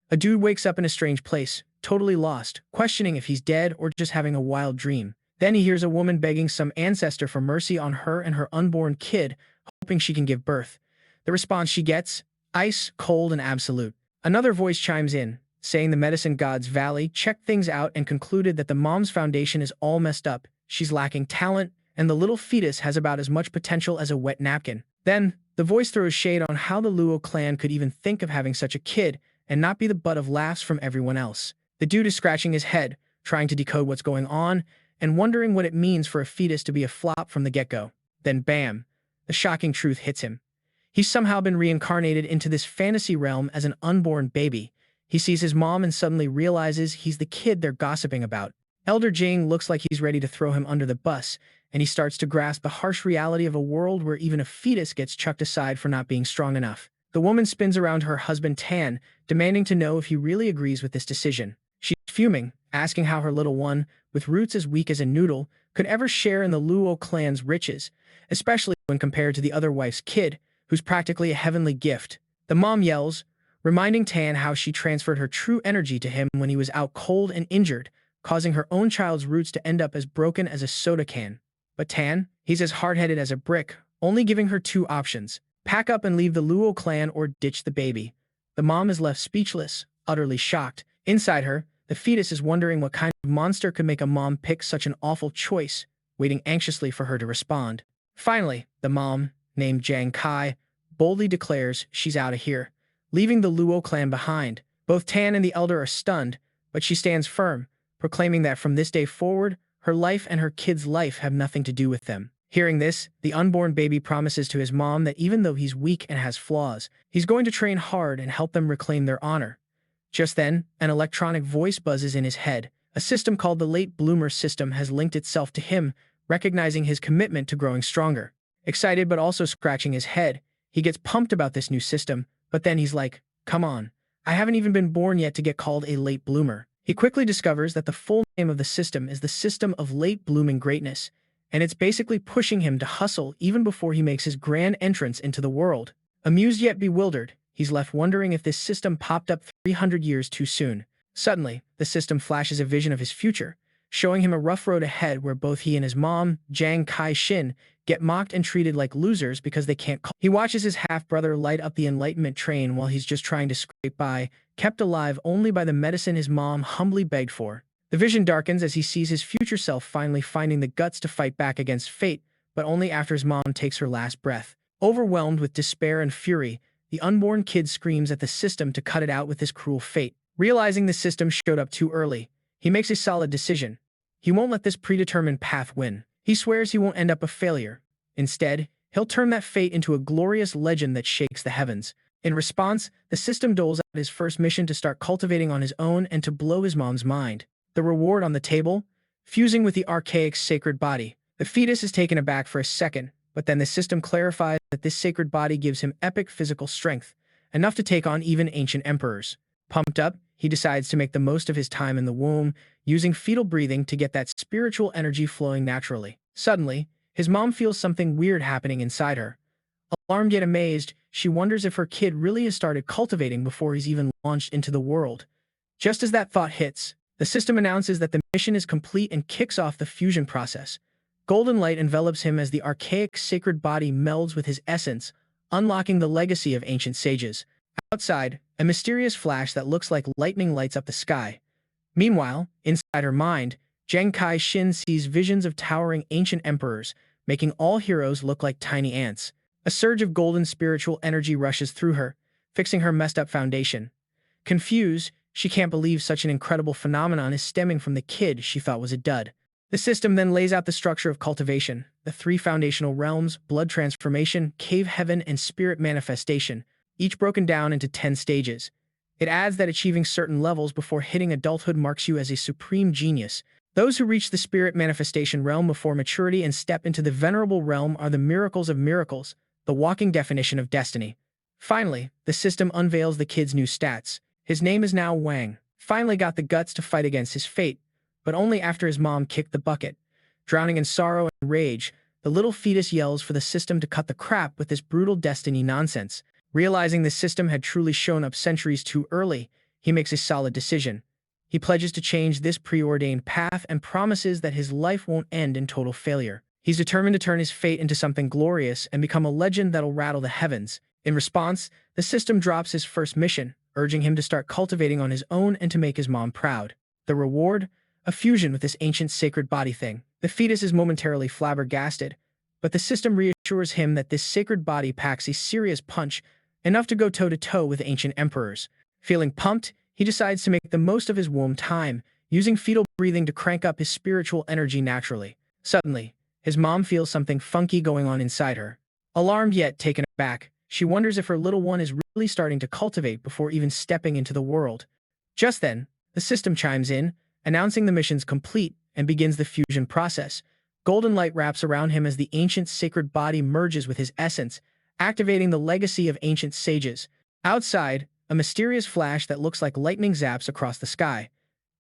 A dude wakes up in a strange place, totally lost, questioning if he's dead or just having a wild dream. Then he hears a woman begging some ancestor for mercy on her and her unborn kid, hoping she can give birth. The response she gets? Ice, cold, and absolute. Another voice chimes in, saying the medicine gods Valley checked things out and concluded that the mom's foundation is all messed up, she's lacking talent, and the little fetus has about as much potential as a wet napkin. Then, the voice throws shade on how the Luo clan could even think of having such a kid and not be the butt of laughs from everyone else. The dude is scratching his head, trying to decode what's going on, and wondering what it means for a fetus to be a flop from the get-go. Then bam, the shocking truth hits him. He's somehow been reincarnated into this fantasy realm as an unborn baby. He sees his mom and suddenly realizes he's the kid they're gossiping about. Elder Jing looks like he's ready to throw him under the bus, and he starts to grasp the harsh reality of a world where even a fetus gets chucked aside for not being strong enough. The woman spins around her husband Tan, demanding to know if he really agrees with this decision. She's fuming, asking how her little one, with roots as weak as a noodle, could ever share in the Luo clan's riches, especially when compared to the other wife's kid, who's practically a heavenly gift. The mom yells, reminding Tan how she transferred her true energy to him when he was out cold and injured, causing her own child's roots to end up as broken as a soda can. But Tan, he's as hard-headed as a brick, only giving her two options: pack up and leave the Luo clan or ditch the baby. The mom is left speechless, utterly shocked. Inside her, the fetus is wondering what kind of monster could make a mom pick such an awful choice, waiting anxiously for her to respond. Finally, the mom, named Jiang Kai, boldly declares she's out of here, leaving the Luo clan behind. Both Tan and the elder are stunned, but she stands firm, proclaiming that from this day forward, her life and her kid's life have nothing to do with them. Hearing this, the unborn baby promises to his mom that even though he's weak and has flaws, he's going to train hard and help them reclaim their honor. Just then, an electronic voice buzzes in his head. A system called the Late Bloomer system has linked itself to him, recognizing his commitment to growing stronger. Excited but also scratching his head, he gets pumped about this new system, but then he's like, come on, I haven't even been born yet to get called a late bloomer. He quickly discovers that the full name of the system is the System of Late Blooming Greatness, and it's basically pushing him to hustle even before he makes his grand entrance into the world. Amused yet bewildered, he's left wondering if this system popped up 300 years too soon. Suddenly, the system flashes a vision of his future, showing him a rough road ahead where both he and his mom, Jiang Kai-shin, get mocked and treated like losers because they can't call. He watches his half-brother light up the Enlightenment train while he's just trying to scrape by, kept alive only by the medicine his mom humbly begged for. The vision darkens as he sees his future self finally finding the guts to fight back against fate, but only after his mom takes her last breath. Overwhelmed with despair and fury, the unborn kid screams at the system to cut it out with this cruel fate. Realizing the system showed up too early, he makes a solid decision. He won't let this predetermined path win. He swears he won't end up a failure. Instead, he'll turn that fate into a glorious legend that shakes the heavens. In response, the system doles out his first mission to start cultivating on his own and to blow his mom's mind. The reward on the table? Fusing with the Archaic Sacred Body. The fetus is taken aback for a second, but then the system clarifies that this sacred body gives him epic physical strength, enough to take on even ancient emperors. Pumped up, he decides to make the most of his time in the womb, using fetal breathing to get that spiritual energy flowing naturally. Suddenly, his mom feels something weird happening inside her. Alarmed yet amazed, she wonders if her kid really has started cultivating before he's even launched into the world. Just as that thought hits, the system announces that the mission is complete and kicks off the fusion process. Golden light envelops him as the Archaic Sacred Body melds with his essence, unlocking the legacy of ancient sages. Outside, a mysterious flash that looks like lightning lights up the sky. Meanwhile, inside her mind, Jiang Kai-shin sees visions of towering ancient emperors, making all heroes look like tiny ants. A surge of golden spiritual energy rushes through her, fixing her messed-up foundation. Confused, she can't believe such an incredible phenomenon is stemming from the kid she thought was a dud. The system then lays out the structure of cultivation, the three foundational realms: blood transformation, cave heaven, and spirit manifestation, each broken down into 10 stages. It adds that achieving certain levels before hitting adulthood marks you as a supreme genius. Those who reach the spirit manifestation realm before maturity and step into the venerable realm are the miracles of miracles, the walking definition of destiny. Finally, the system unveils the kid's new stats. His name is now Wang. Finally got the guts to fight against his fate, but only after his mom kicked the bucket. Drowning in sorrow and rage, the little fetus yells for the system to cut the crap with this brutal destiny nonsense. Realizing the system had truly shown up centuries too early, he makes a solid decision. He pledges to change this preordained path and promises that his life won't end in total failure. He's determined to turn his fate into something glorious and become a legend that'll rattle the heavens. In response, the system drops his first mission, urging him to start cultivating on his own and to make his mom proud. The reward? A fusion with this ancient sacred body thing. The fetus is momentarily flabbergasted, but the system reassures him that this sacred body packs a serious punch, enough to go toe-to-toe with ancient emperors. Feeling pumped, he decides to make the most of his womb time, using fetal breathing to crank up his spiritual energy naturally. Suddenly, his mom feels something funky going on inside her. Alarmed yet taken aback, she wonders if her little one is really starting to cultivate before even stepping into the world. Just then, the system chimes in, announcing the mission's complete, and begins the fusion process. Golden light wraps around him as the ancient sacred body merges with his essence, activating the legacy of ancient sages. Outside, a mysterious flash that looks like lightning zaps across the sky.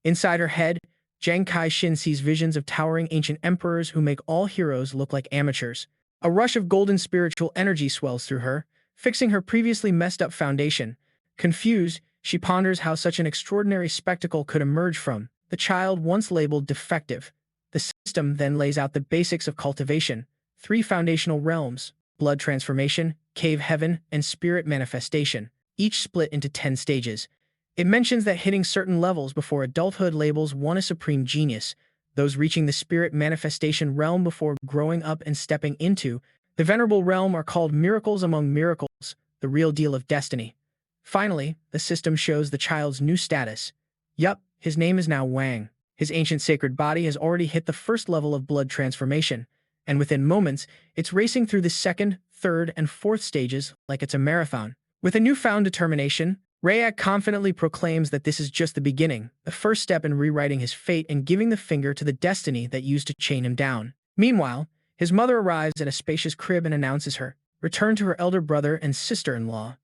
Inside her head, Jiang Kai-shin sees visions of towering ancient emperors who make all heroes look like amateurs. A rush of golden spiritual energy swells through her, fixing her previously messed up foundation. Confused, she ponders how such an extraordinary spectacle could emerge from the child once labeled defective. The system then lays out the basics of cultivation, 3 foundational realms: blood transformation, cave heaven, and spirit manifestation, each split into 10 stages. It mentions that hitting certain levels before adulthood labels one a supreme genius, those reaching the spirit manifestation realm before growing up and stepping into the venerable realm are called miracles among miracles, the real deal of destiny. Finally, the system shows the child's new status. Yup, his name is now Wang. His ancient sacred body has already hit the first level of blood transformation, and within moments, it's racing through the second, third, and fourth stages like it's a marathon. With a newfound determination, Rayak confidently proclaims that this is just the beginning, the first step in rewriting his fate and giving the finger to the destiny that used to chain him down. Meanwhile, his mother arrives at a spacious crib and announces her return to her elder brother and sister-in-law.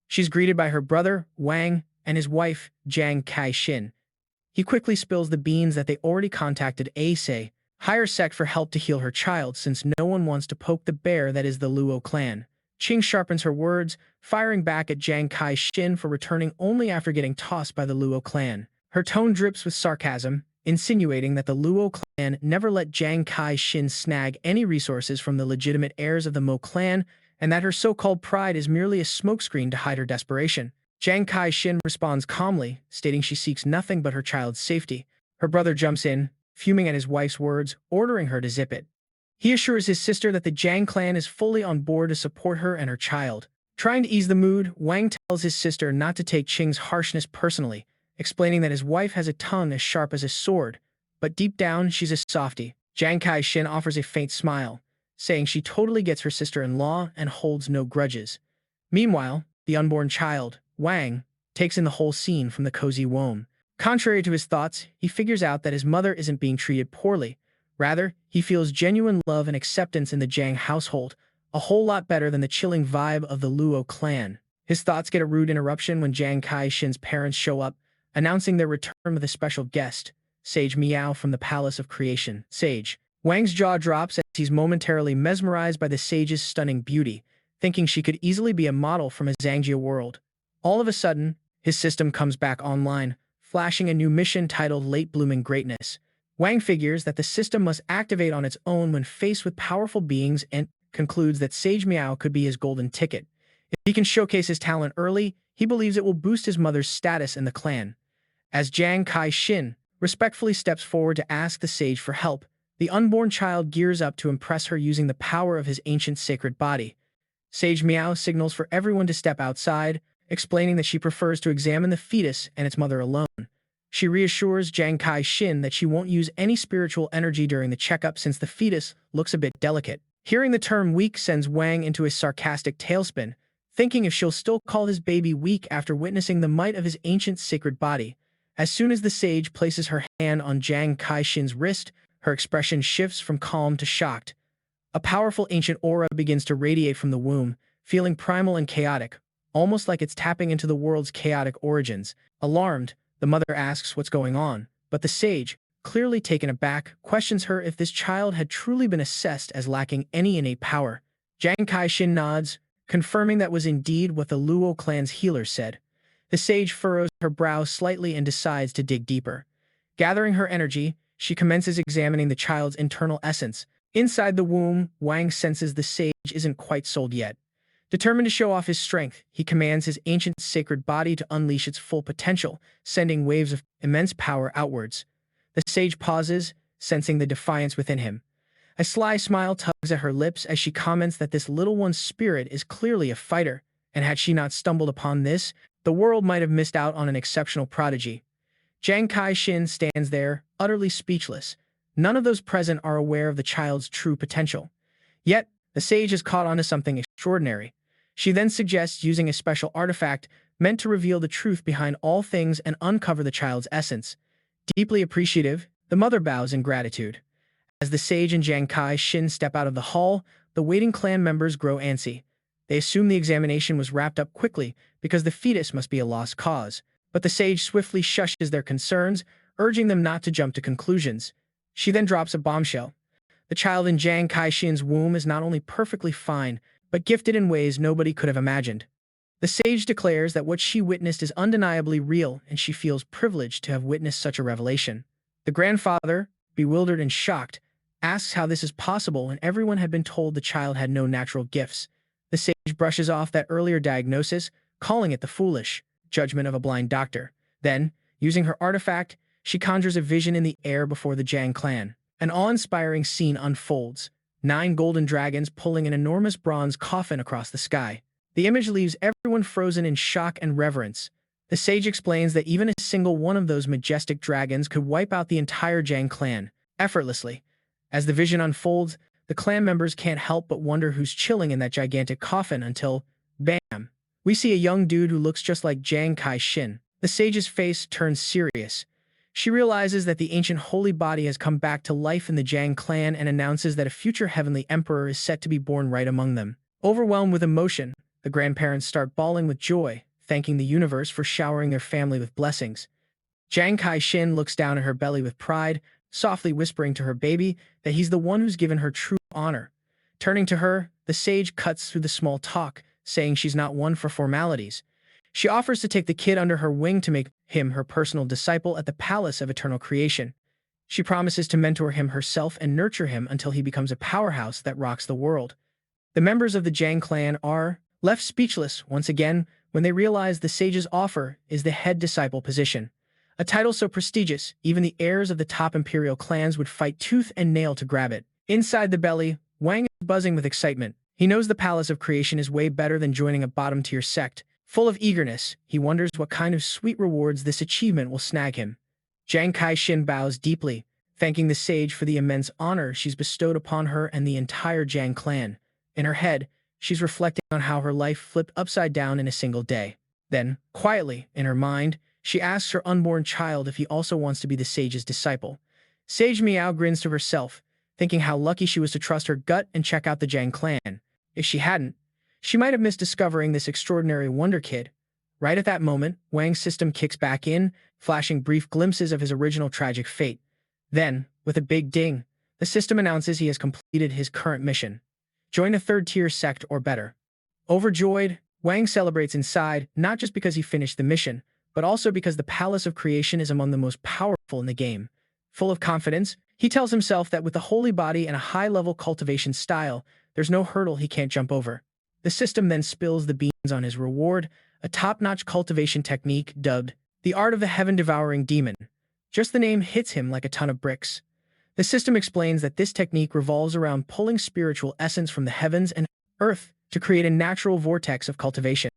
She's greeted by her brother, Wang, and his wife, Jiang Kai-shin. He quickly spills the beans that they already contacted Asei, higher sect, for help to heal her child since no one wants to poke the bear that is the Luo Clan. Qing sharpens her words, firing back at Jiang Kai-shin for returning only after getting tossed by the Luo Clan. Her tone drips with sarcasm, insinuating that the Luo Clan never let Jiang Kai-shin snag any resources from the legitimate heirs of the Mo Clan, and that her so-called pride is merely a smokescreen to hide her desperation. Jiang Kai-shin responds calmly, stating she seeks nothing but her child's safety. Her brother jumps in, fuming at his wife's words, ordering her to zip it. He assures his sister that the Jiang clan is fully on board to support her and her child. Trying to ease the mood, Wang tells his sister not to take Qing's harshness personally, explaining that his wife has a tongue as sharp as a sword, but deep down she's a softie. Jiang Kai-shin offers a faint smile, saying she totally gets her sister-in-law and holds no grudges. Meanwhile, the unborn child, Wang, takes in the whole scene from the cozy womb. Contrary to his thoughts, he figures out that his mother isn't being treated poorly. Rather, he feels genuine love and acceptance in the Jiang household, a whole lot better than the chilling vibe of the Luo clan. His thoughts get a rude interruption when Jiang Kai-shin's parents show up, announcing their return with a special guest, Sage Meow from the Palace of Creation. Sage. Wang's jaw drops as he's momentarily mesmerized by the sage's stunning beauty, thinking she could easily be a model from a Zhangjia world. All of a sudden, his system comes back online, flashing a new mission titled Late Blooming Greatness. Wang figures that the system must activate on its own when faced with powerful beings and concludes that Sage Meow could be his golden ticket. If he can showcase his talent early, he believes it will boost his mother's status in the clan. As Jiang Kai-shin respectfully steps forward to ask the sage for help, the unborn child gears up to impress her using the power of his ancient sacred body. Sage Meow signals for everyone to step outside, explaining that she prefers to examine the fetus and its mother alone. She reassures Jiang Kai-shin that she won't use any spiritual energy during the checkup since the fetus looks a bit delicate. Hearing the term weak sends Wang into a sarcastic tailspin, thinking if she'll still call his baby weak after witnessing the might of his ancient sacred body. As soon as the sage places her hand on Jiang Kai-shin's wrist, her expression shifts from calm to shocked. A powerful ancient aura begins to radiate from the womb, feeling primal and chaotic, almost like it's tapping into the world's chaotic origins. Alarmed, the mother asks what's going on, but the sage, clearly taken aback, questions her if this child had truly been assessed as lacking any innate power. Jiang Kai-shin nods, confirming that was indeed what the Luo clan's healer said. The sage furrows her brow slightly and decides to dig deeper. Gathering her energy, she commences examining the child's internal essence. Inside the womb, Wang senses the sage isn't quite sold yet. Determined to show off his strength, he commands his ancient sacred body to unleash its full potential, sending waves of immense power outwards. The sage pauses, sensing the defiance within him. A sly smile tugs at her lips as she comments that this little one's spirit is clearly a fighter, and had she not stumbled upon this, the world might have missed out on an exceptional prodigy. Jiang Kai-shin stands there, utterly speechless. None of those present are aware of the child's true potential. Yet, the sage has caught on to something extraordinary. She then suggests using a special artifact meant to reveal the truth behind all things and uncover the child's essence. Deeply appreciative, the mother bows in gratitude. As the sage and Jiang Kai-shin step out of the hall, the waiting clan members grow antsy. They assume the examination was wrapped up quickly because the fetus must be a lost cause. But the sage swiftly shushes their concerns, urging them not to jump to conclusions. She then drops a bombshell. The child in Jiang Kai-shin's womb is not only perfectly fine, but gifted in ways nobody could have imagined. The sage declares that what she witnessed is undeniably real, and she feels privileged to have witnessed such a revelation. The grandfather, bewildered and shocked, asks how this is possible when everyone had been told the child had no natural gifts. The sage brushes off that earlier diagnosis, calling it the foolish judgment of a blind doctor. Then, using her artifact, she conjures a vision in the air before the Jiang clan. An awe-inspiring scene unfolds. 9 golden dragons pulling an enormous bronze coffin across the sky. The image leaves everyone frozen in shock and reverence. The sage explains that even a single one of those majestic dragons could wipe out the entire Jiang clan, effortlessly. As the vision unfolds, the clan members can't help but wonder who's chilling in that gigantic coffin until, bam! We see a young dude who looks just like Jiang Kai-shin. The sage's face turns serious. She realizes that the ancient holy body has come back to life in the Jiang clan and announces that a future heavenly emperor is set to be born right among them. Overwhelmed with emotion, the grandparents start bawling with joy, thanking the universe for showering their family with blessings. Jiang Kai-shin looks down at her belly with pride, softly whispering to her baby that he's the one who's given her true honor. Turning to her, the sage cuts through the small talk, saying she's not one for formalities. She offers to take the kid under her wing to make him her personal disciple at the Palace of Eternal Creation. She promises to mentor him herself and nurture him until he becomes a powerhouse that rocks the world. The members of the Jiang clan are left speechless once again when they realize the sage's offer is the head disciple position. A title so prestigious, even the heirs of the top imperial clans would fight tooth and nail to grab it. Inside the belly, Wang is buzzing with excitement. He knows the Palace of Creation is way better than joining a bottom-tier sect. Full of eagerness, he wonders what kind of sweet rewards this achievement will snag him. Jiang Kai-shin bows deeply, thanking the sage for the immense honor she's bestowed upon her and the entire Jiang clan. In her head, she's reflecting on how her life flipped upside down in a single day. Then, quietly, in her mind, she asks her unborn child if he also wants to be the sage's disciple. Sage Meow grins to herself, thinking how lucky she was to trust her gut and check out the Jiang clan. If she hadn't, she might have missed discovering this extraordinary wonder kid. Right at that moment, Wang's system kicks back in, flashing brief glimpses of his original tragic fate. Then, with a big ding, the system announces he has completed his current mission. Join a third-tier sect or better. Overjoyed, Wang celebrates inside, not just because he finished the mission, but also because the Palace of Creation is among the most powerful in the game. Full of confidence, he tells himself that with the holy body and a high-level cultivation style, there's no hurdle he can't jump over. The system then spills the beans on his reward, a top-notch cultivation technique dubbed the Art of the Heaven-Devouring Demon. Just the name hits him like a ton of bricks. The system explains that this technique revolves around pulling spiritual essence from the heavens and earth to create a natural vortex of cultivation.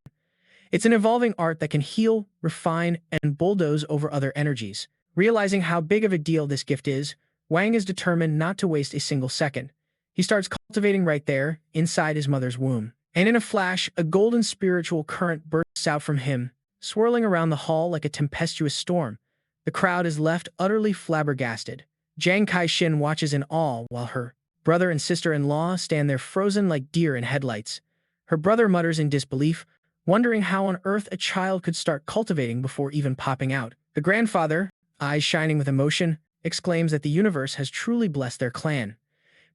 It's an evolving art that can heal, refine, and bulldoze over other energies. Realizing how big of a deal this gift is, Wang is determined not to waste a single second. He starts cultivating right there, inside his mother's womb. And in a flash, a golden spiritual current bursts out from him, swirling around the hall like a tempestuous storm. The crowd is left utterly flabbergasted. Jiang Kai-shin watches in awe while her brother and sister-in-law stand there frozen like deer in headlights. Her brother mutters in disbelief, wondering how on earth a child could start cultivating before even popping out. The grandfather, eyes shining with emotion, exclaims that the universe has truly blessed their clan.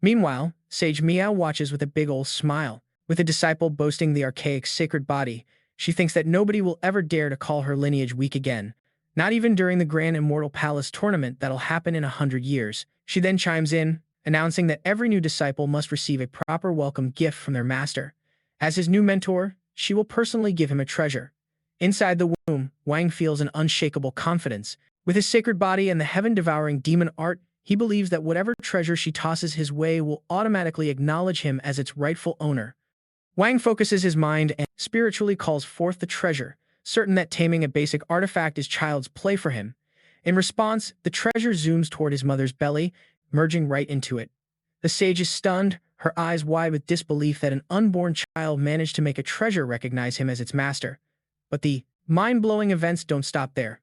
Meanwhile, Sage Meow watches with a big ol' smile. With a disciple boasting the Archaic Sacred Body, She thinks that nobody will ever dare to call her lineage weak again, not even during the Grand Immortal Palace tournament that'll happen in 100 years. She then chimes in, announcing that every new disciple must receive a proper welcome gift from their master. As his new mentor, she will personally give him a treasure. Inside the womb, Wang feels an unshakable confidence. With his sacred body and the heaven-devouring demon art, he believes that whatever treasure she tosses his way will automatically acknowledge him as its rightful owner. Wang focuses his mind and spiritually calls forth the treasure, certain that taming a basic artifact is child's play for him. In response, the treasure zooms toward his mother's belly, merging right into it. The sage is stunned, her eyes wide with disbelief that an unborn child managed to make a treasure recognize him as its master. But the mind-blowing events don't stop there.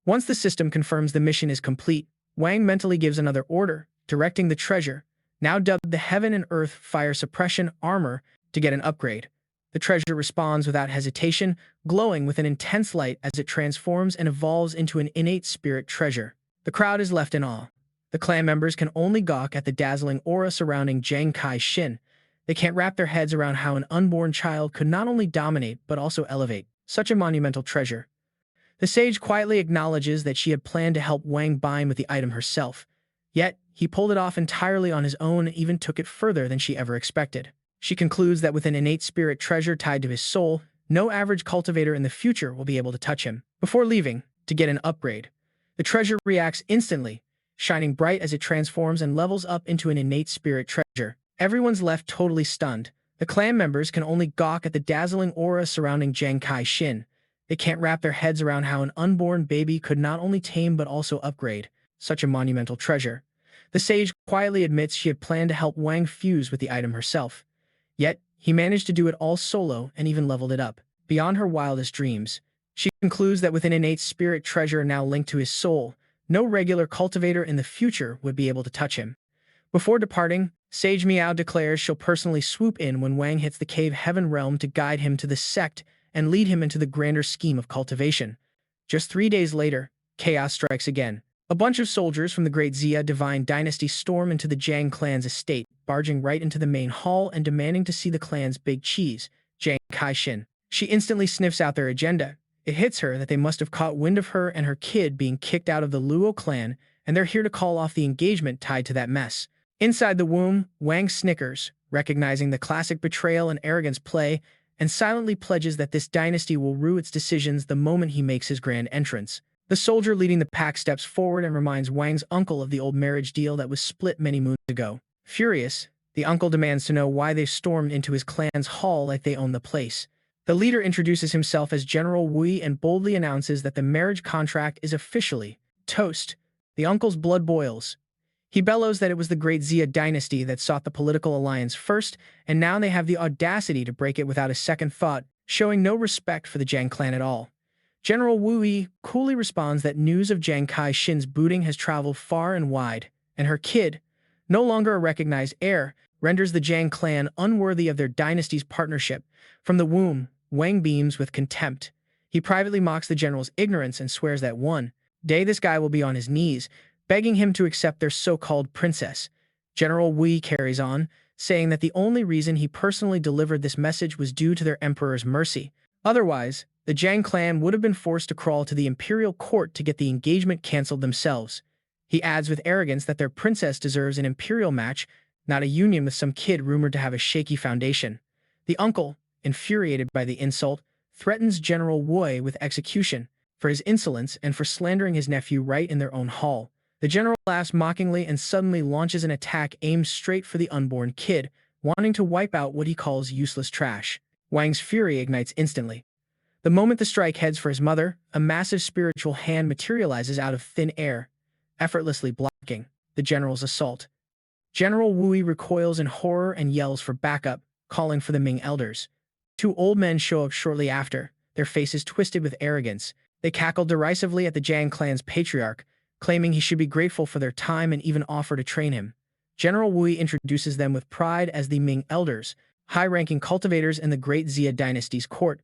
Once the system confirms the mission is complete, Wang mentally gives another order, directing the treasure, now dubbed the Heaven and Earth Fire Suppression Armor, to get an upgrade. The treasure responds without hesitation, glowing with an intense light as it transforms and evolves into an innate spirit treasure. The crowd is left in awe. The clan members can only gawk at the dazzling aura surrounding Zhang Kai-shin. They can't wrap their heads around how an unborn child could not only dominate but also elevate such a monumental treasure. The sage quietly acknowledges that she had planned to help Wang bind with the item herself. Yet, he pulled it off entirely on his own and even took it further than she ever expected. She concludes that with an innate spirit treasure tied to his soul, no average cultivator in the future will be able to touch him. Before leaving, to get an upgrade, the treasure reacts instantly, shining bright as it transforms and levels up into an innate spirit treasure. Everyone's left totally stunned. The clan members can only gawk at the dazzling aura surrounding Zhang Kai-shin. They can't wrap their heads around how an unborn baby could not only tame but also upgrade such a monumental treasure. The sage quietly admits she had planned to help Wang fuse with the item herself. Yet, he managed to do it all solo and even leveled it up, beyond her wildest dreams. She concludes that with an innate spirit treasure now linked to his soul, no regular cultivator in the future would be able to touch him. Before departing, Sage Meow declares she'll personally swoop in when Wang hits the cave heaven realm to guide him to the sect and lead him into the grander scheme of cultivation. Just 3 days later, chaos strikes again. A bunch of soldiers from the Great Xia Divine Dynasty storm into the Zhang clan's estate, barging right into the main hall and demanding to see the clan's big cheese, Zhang Kai-shin. She instantly sniffs out their agenda. It hits her that they must have caught wind of her and her kid being kicked out of the Luo Clan, and they're here to call off the engagement tied to that mess. Inside the womb, Wang snickers, recognizing the classic betrayal and arrogance play, and silently pledges that this dynasty will rue its decisions the moment he makes his grand entrance. The soldier leading the pack steps forward and reminds Wang's uncle of the old marriage deal that was split many moons ago. Furious, the uncle demands to know why they stormed into his clan's hall like they own the place. The leader introduces himself as General Wui and boldly announces that the marriage contract is officially toast. The uncle's blood boils. He bellows that it was the Great Xia dynasty that sought the political alliance first, and now they have the audacity to break it without a second thought, showing no respect for the Zhang clan at all. General Wui coolly responds that news of Zhang Kai-shin's booting has traveled far and wide, and her kid, no longer a recognized heir, renders the Zhang clan unworthy of their dynasty's partnership. From the womb, Wang beams with contempt. He privately mocks the general's ignorance and swears that one day this guy will be on his knees, begging him to accept their so-called princess. General Wui carries on, saying that the only reason he personally delivered this message was due to their emperor's mercy. Otherwise, the Zhang clan would have been forced to crawl to the imperial court to get the engagement cancelled themselves. He adds with arrogance that their princess deserves an imperial match, not a union with some kid rumored to have a shaky foundation. The uncle, infuriated by the insult, threatens General Wui with execution for his insolence and for slandering his nephew right in their own hall. The general laughs mockingly and suddenly launches an attack aimed straight for the unborn kid, wanting to wipe out what he calls useless trash. Wang's fury ignites instantly. The moment the strike heads for his mother, a massive spiritual hand materializes out of thin air, effortlessly blocking the general's assault. General Wui recoils in horror and yells for backup, calling for the Ming elders. 2 old men show up shortly after, their faces twisted with arrogance. They cackle derisively at the Zhang clan's patriarch, claiming he should be grateful for their time and even offer to train him. General Wui introduces them with pride as the Ming elders, high-ranking cultivators in the Great Xia dynasty's court.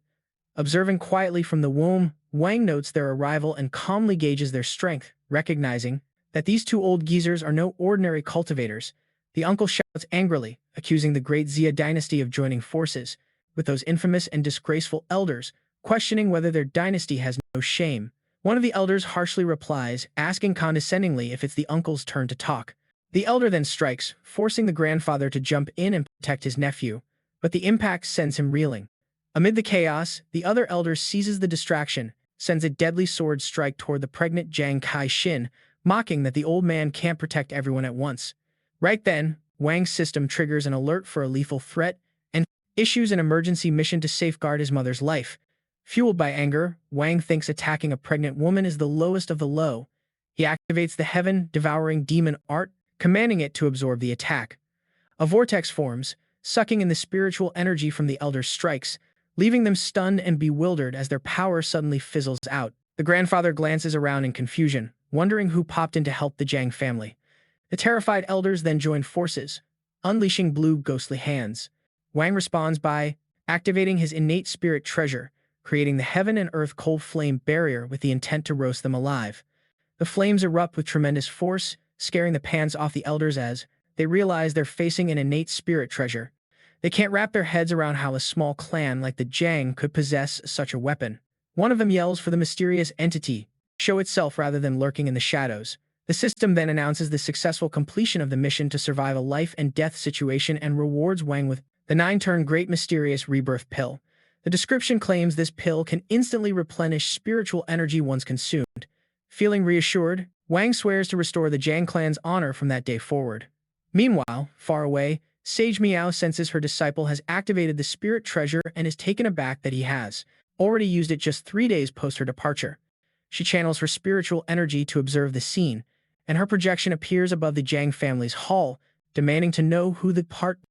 Observing quietly from the womb, Wang notes their arrival and calmly gauges their strength, recognizing that these 2 old geezers are no ordinary cultivators. The uncle shouts angrily, accusing the Great Xia dynasty of joining forces with those infamous and disgraceful elders questioning whether their dynasty has no shame. One of the elders harshly replies, asking condescendingly if it's the uncle's turn to talk. The elder then strikes, forcing the grandfather to jump in and protect his nephew, but the impact sends him reeling. Amid the chaos, the other elder seizes the distraction, sends a deadly sword strike toward the pregnant Jiang Kai-shin, mocking that the old man can't protect everyone at once. Right then, Wang's system triggers an alert for a lethal threat and issues an emergency mission to safeguard his mother's life. Fueled by anger, Wang thinks attacking a pregnant woman is the lowest of the low. He activates the heaven-devouring demon art, commanding it to absorb the attack. A vortex forms, sucking in the spiritual energy from the elder's strikes, leaving them stunned and bewildered as their power suddenly fizzles out. The grandfather glances around in confusion, wondering who popped in to help the Jiang family. The terrified elders then join forces, unleashing blue ghostly hands. Wang responds by activating his innate spirit treasure, creating the heaven and earth cold flame barrier with the intent to roast them alive. The flames erupt with tremendous force, scaring the pants off the elders as they realize they're facing an innate spirit treasure. They can't wrap their heads around how a small clan like the Jiang could possess such a weapon. One of them yells for the mysterious entity to show itself rather than lurking in the shadows. The system then announces the successful completion of the mission to survive a life-and-death situation and rewards Wang with the 9-turn Great Mysterious Rebirth Pill. The description claims this pill can instantly replenish spiritual energy once consumed. Feeling reassured, Wang swears to restore the Jiang clan's honor from that day forward. Meanwhile, far away, Sage Meow senses her disciple has activated the spirit treasure and is taken aback that he has already used it just 3 days post her departure. She channels her spiritual energy to observe the scene, and her projection appears above the Jiang family's hall, demanding to know who the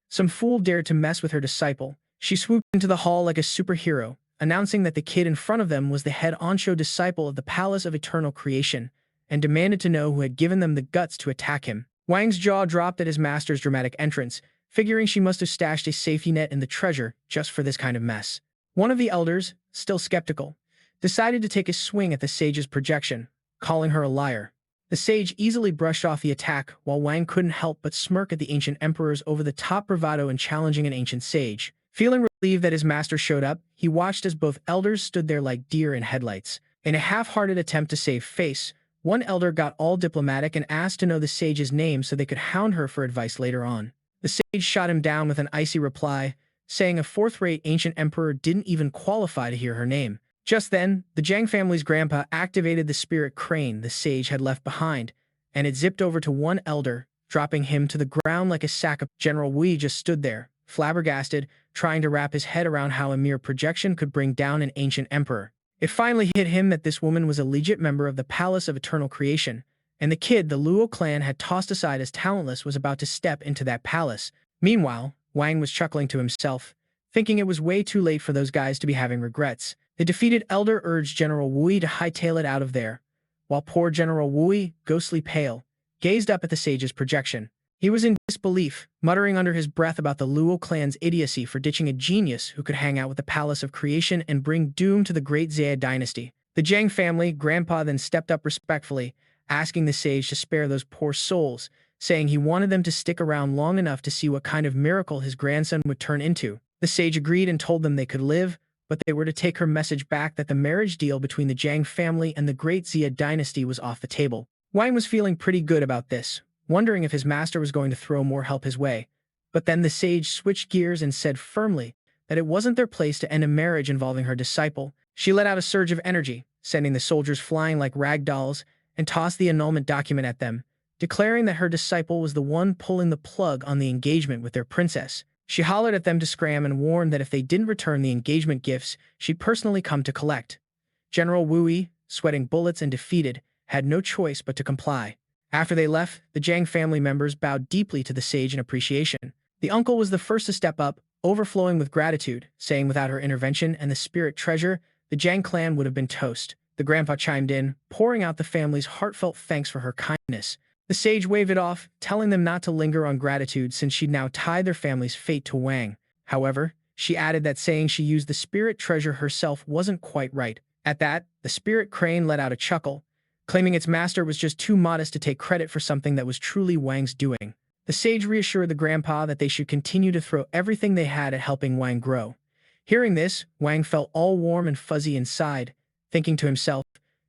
some fool dared to mess with her disciple. She swooped into the hall like a superhero, announcing that the kid in front of them was the head honcho disciple of the Palace of Eternal Creation, and demanded to know who had given them the guts to attack him. Wang's jaw dropped at his master's dramatic entrance, figuring she must have stashed a safety net in the treasure just for this kind of mess. One of the elders, still skeptical, decided to take a swing at the sage's projection, calling her a liar. The sage easily brushed off the attack, while Wang couldn't help but smirk at the ancient emperor's over-the-top bravado in challenging an ancient sage. Feeling relieved that his master showed up, he watched as both elders stood there like deer in headlights. In a half-hearted attempt to save face, one elder got all diplomatic and asked to know the sage's name so they could hound her for advice later on. The sage shot him down with an icy reply, saying a fourth-rate ancient emperor didn't even qualify to hear her name. Just then, the Jiang family's grandpa activated the spirit crane the sage had left behind, and it zipped over to one elder, dropping him to the ground like a sack of. General Wei just stood there, flabbergasted, trying to wrap his head around how a mere projection could bring down an ancient emperor. It finally hit him that this woman was a legit member of the Palace of Eternal Creation, and the kid the Luo Clan had tossed aside as talentless was about to step into that palace. Meanwhile, Wang was chuckling to himself, thinking it was way too late for those guys to be having regrets. The defeated elder urged General Wei to hightail it out of there, while poor General Wei, ghostly pale, gazed up at the sage's projection. He was in disbelief, muttering under his breath about the Luo clan's idiocy for ditching a genius who could hang out with the Palace of Creation and bring doom to the great Xia dynasty. The Jiang family grandpa then stepped up respectfully, asking the sage to spare those poor souls, saying he wanted them to stick around long enough to see what kind of miracle his grandson would turn into. The sage agreed and told them they could live, but they were to take her message back that the marriage deal between the Jiang family and the great Xia dynasty was off the table. Wang was feeling pretty good about this, wondering if his master was going to throw more help his way. But then the sage switched gears and said firmly that it wasn't their place to end a marriage involving her disciple. She let out a surge of energy, sending the soldiers flying like rag dolls, and tossed the annulment document at them, declaring that her disciple was the one pulling the plug on the engagement with their princess. She hollered at them to scram and warned that if they didn't return the engagement gifts, she'd personally come to collect. General Wei, sweating bullets and defeated, had no choice but to comply. After they left, the Jiang family members bowed deeply to the sage in appreciation. The uncle was the first to step up, overflowing with gratitude, saying without her intervention and the spirit treasure, the Jiang clan would have been toast. The grandpa chimed in, pouring out the family's heartfelt thanks for her kindness. The sage waved it off, telling them not to linger on gratitude since she'd now tied their family's fate to Wang. However, she added that saying she used the spirit treasure herself wasn't quite right. At that, the spirit crane let out a chuckle, claiming its master was just too modest to take credit for something that was truly Wang's doing. The sage reassured the grandpa that they should continue to throw everything they had at helping Wang grow. Hearing this, Wang felt all warm and fuzzy inside, thinking to himself,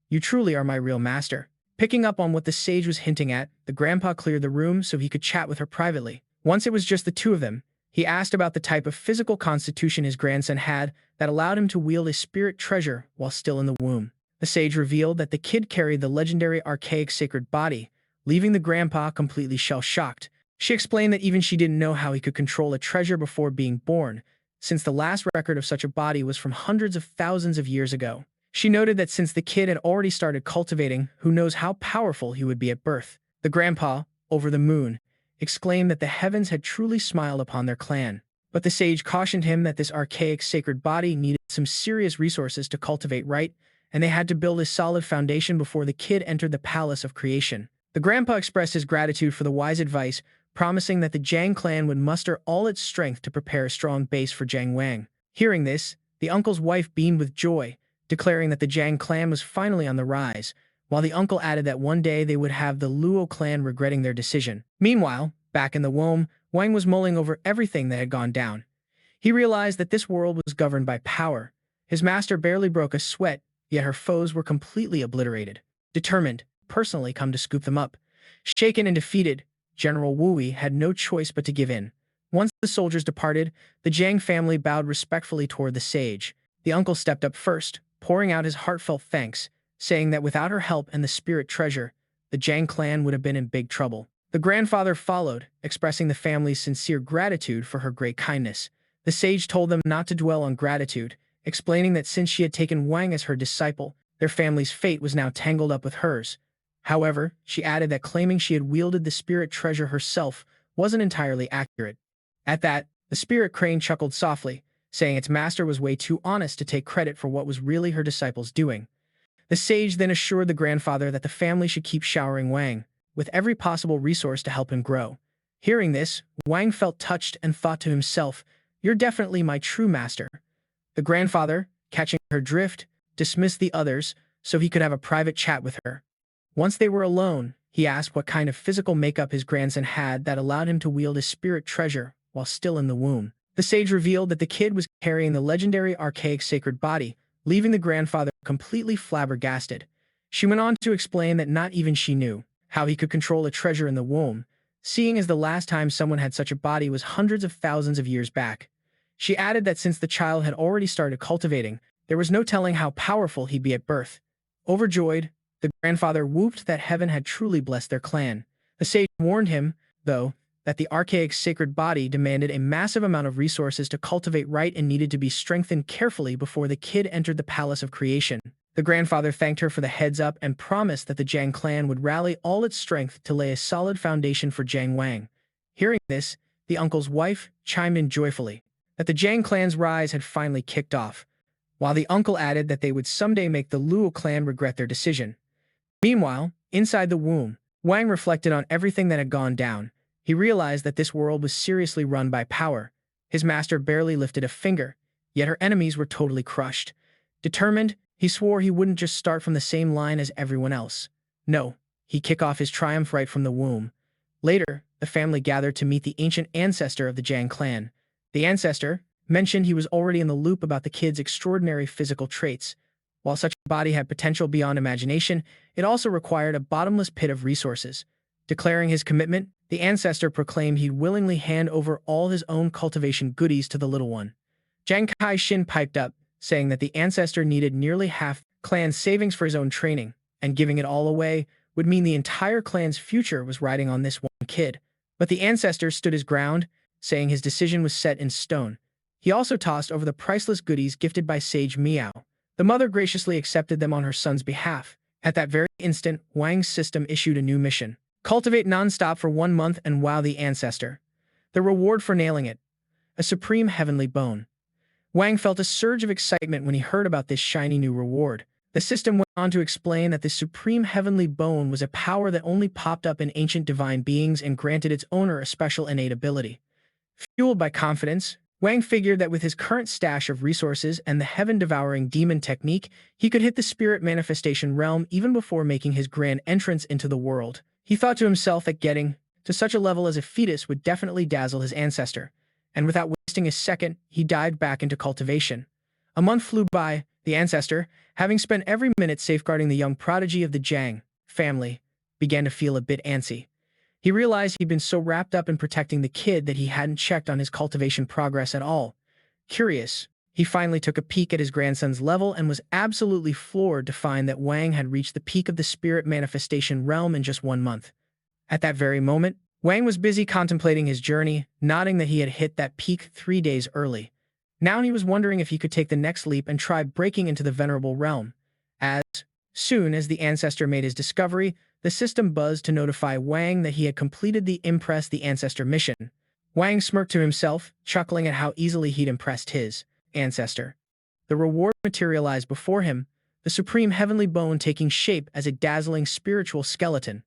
"You truly are my real master." Picking up on what the sage was hinting at, the grandpa cleared the room so he could chat with her privately. Once it was just the two of them, he asked about the type of physical constitution his grandson had that allowed him to wield a spirit treasure while still in the womb. The sage revealed that the kid carried the legendary Archaic Sacred Body, leaving the grandpa completely shell-shocked. She explained that even she didn't know how he could control a treasure before being born, since the last record of such a body was from hundreds of thousands of years ago. She noted that since the kid had already started cultivating, who knows how powerful he would be at birth. The grandpa, over the moon, exclaimed that the heavens had truly smiled upon their clan. But the sage cautioned him that this archaic sacred body needed some serious resources to cultivate right, and they had to build a solid foundation before the kid entered the palace of creation. The grandpa expressed his gratitude for the wise advice, promising that the Jiang clan would muster all its strength to prepare a strong base for Jiang Wang. Hearing this, the uncle's wife beamed with joy, declaring that the Jiang clan was finally on the rise, while the uncle added that one day they would have the Luo clan regretting their decision. Meanwhile, back in the womb, Wang was mulling over everything that had gone down. He realized that this world was governed by power. His master barely broke a sweat, yet her foes were completely obliterated. Determined, personally come to scoop them up. Shaken and defeated, General Wui had no choice but to give in. Once the soldiers departed, the Jiang family bowed respectfully toward the sage. The uncle stepped up first, pouring out his heartfelt thanks, saying that without her help and the spirit treasure, the Jiang clan would have been in big trouble. The grandfather followed, expressing the family's sincere gratitude for her great kindness. The sage told them not to dwell on gratitude, explaining that since she had taken Wang as her disciple, their family's fate was now tangled up with hers. However, she added that claiming she had wielded the spirit treasure herself wasn't entirely accurate. At that, the spirit crane chuckled softly, saying its master was way too honest to take credit for what was really her disciple's doing. The sage then assured the grandfather that the family should keep showering Wang with every possible resource to help him grow. Hearing this, Wang felt touched and thought to himself, "You're definitely my true master." The grandfather, catching her drift, dismissed the others so he could have a private chat with her. Once they were alone, he asked what kind of physical makeup his grandson had that allowed him to wield his spirit treasure while still in the womb. The sage revealed that the kid was carrying the legendary Archaic Sacred Body, leaving the grandfather completely flabbergasted. She went on to explain that not even she knew how he could control a treasure in the womb, seeing as the last time someone had such a body was hundreds of thousands of years back. She added that since the child had already started cultivating, there was no telling how powerful he'd be at birth. Overjoyed, the grandfather whooped that heaven had truly blessed their clan. The sage warned him, though, that the archaic sacred body demanded a massive amount of resources to cultivate right and needed to be strengthened carefully before the kid entered the palace of creation. The grandfather thanked her for the heads up and promised that the Jiang clan would rally all its strength to lay a solid foundation for Jiang Wang. Hearing this, the uncle's wife chimed in joyfully that the Jiang clan's rise had finally kicked off, while the uncle added that they would someday make the Luo clan regret their decision. Meanwhile, inside the womb, Wang reflected on everything that had gone down. He realized that this world was seriously run by power. His master barely lifted a finger, yet her enemies were totally crushed. Determined, he swore he wouldn't just start from the same line as everyone else. No, he'd kick off his triumph right from the womb. Later, the family gathered to meet the ancient ancestor of the Jiang clan. The ancestor mentioned he was already in the loop about the kid's extraordinary physical traits. While such a body had potential beyond imagination, it also required a bottomless pit of resources. Declaring his commitment, the ancestor proclaimed he'd willingly hand over all his own cultivation goodies to the little one. Jiang Kai-shin piped up, saying that the ancestor needed nearly half clan's savings for his own training, and giving it all away would mean the entire clan's future was riding on this one kid. But the ancestor stood his ground, saying his decision was set in stone. He also tossed over the priceless goodies gifted by sage Meow. The mother graciously accepted them on her son's behalf. At that very instant, Wang's system issued a new mission. Cultivate non-stop for 1 month and wow the ancestor. The reward for nailing it: a supreme heavenly bone. Wang felt a surge of excitement when he heard about this shiny new reward. The system went on to explain that the supreme heavenly bone was a power that only popped up in ancient divine beings and granted its owner a special innate ability. Fueled by confidence, Wang figured that with his current stash of resources and the heaven-devouring demon technique, he could hit the spirit manifestation realm even before making his grand entrance into the world. He thought to himself that getting to such a level as a fetus would definitely dazzle his ancestor. and without wasting a second, he dived back into cultivation. A month flew by. The ancestor, having spent every minute safeguarding the young prodigy of the Jiang family, began to feel a bit antsy. He realized he'd been so wrapped up in protecting the kid that he hadn't checked on his cultivation progress at all. Curious, he finally took a peek at his grandson's level and was absolutely floored to find that Wang had reached the peak of the spirit manifestation realm in just 1 month. At that very moment, Wang was busy contemplating his journey, nodding that he had hit that peak 3 days early. Now he was wondering if he could take the next leap and try breaking into the venerable realm. As soon as the ancestor made his discovery, the system buzzed to notify Wang that he had completed the Impress the Ancestor mission. Wang smirked to himself, chuckling at how easily he'd impressed his ancestor. The reward materialized before him, the supreme heavenly bone taking shape as a dazzling spiritual skeleton.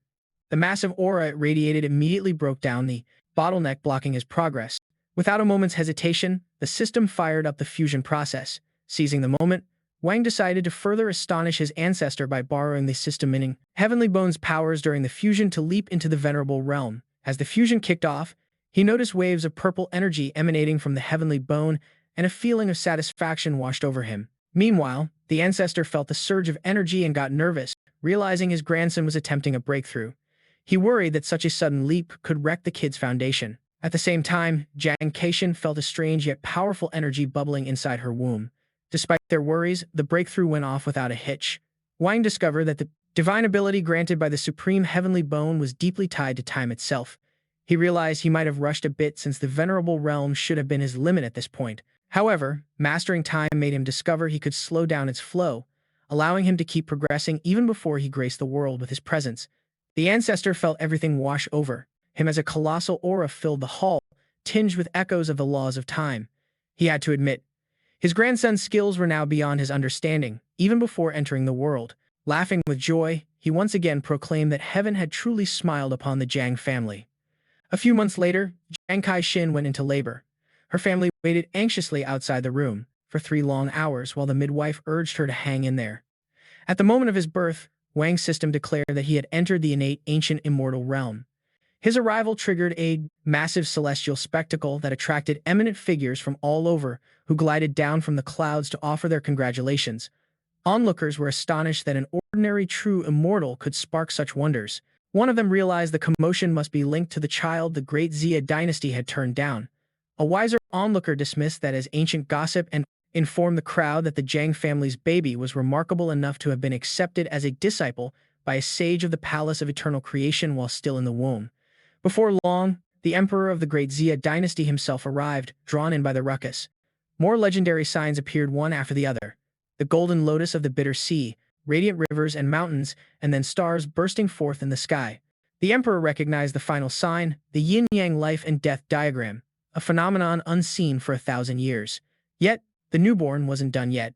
The massive aura it radiated immediately broke down the bottleneck blocking his progress. Without a moment's hesitation, the system fired up the fusion process. Seizing the moment, Wang decided to further astonish his ancestor by borrowing the system-minning heavenly bone's powers during the fusion to leap into the venerable realm. As the fusion kicked off, he noticed waves of purple energy emanating from the heavenly bone, and a feeling of satisfaction washed over him. Meanwhile, the ancestor felt the surge of energy and got nervous, realizing his grandson was attempting a breakthrough. He worried that such a sudden leap could wreck the kid's foundation. At the same time, Reincarnation felt a strange yet powerful energy bubbling inside her womb. Despite their worries, the breakthrough went off without a hitch. Wang discovered that the divine ability granted by the supreme heavenly bone was deeply tied to time itself. He realized he might have rushed a bit since the venerable realm should have been his limit at this point. However, mastering time made him discover he could slow down its flow, allowing him to keep progressing even before he graced the world with his presence. The ancestor felt everything wash over him as a colossal aura filled the hall, tinged with echoes of the laws of time. He had to admit, his grandson's skills were now beyond his understanding, even before entering the world. Laughing with joy, he once again proclaimed that heaven had truly smiled upon the Jiang family. A few months later, Jiang Kai-shin went into labor. Her family waited anxiously outside the room for 3 long hours while the midwife urged her to hang in there. At the moment of his birth, Wang's system declared that he had entered the innate ancient immortal realm. His arrival triggered a massive celestial spectacle that attracted eminent figures from all over who glided down from the clouds to offer their congratulations. Onlookers were astonished that an ordinary true immortal could spark such wonders. One of them realized the commotion must be linked to the child the great Xia dynasty had turned down. A wiser onlooker dismissed that as ancient gossip and informed the crowd that the Jiang family's baby was remarkable enough to have been accepted as a disciple by a sage of the Palace of Eternal Creation while still in the womb. Before long, the emperor of the great Xia dynasty himself arrived, drawn in by the ruckus. More legendary signs appeared one after the other. The golden lotus of the bitter sea, radiant rivers and mountains, and then stars bursting forth in the sky. The emperor recognized the final sign, the yin-yang life and death diagram, a phenomenon unseen for 1,000 years. Yet, the newborn wasn't done yet.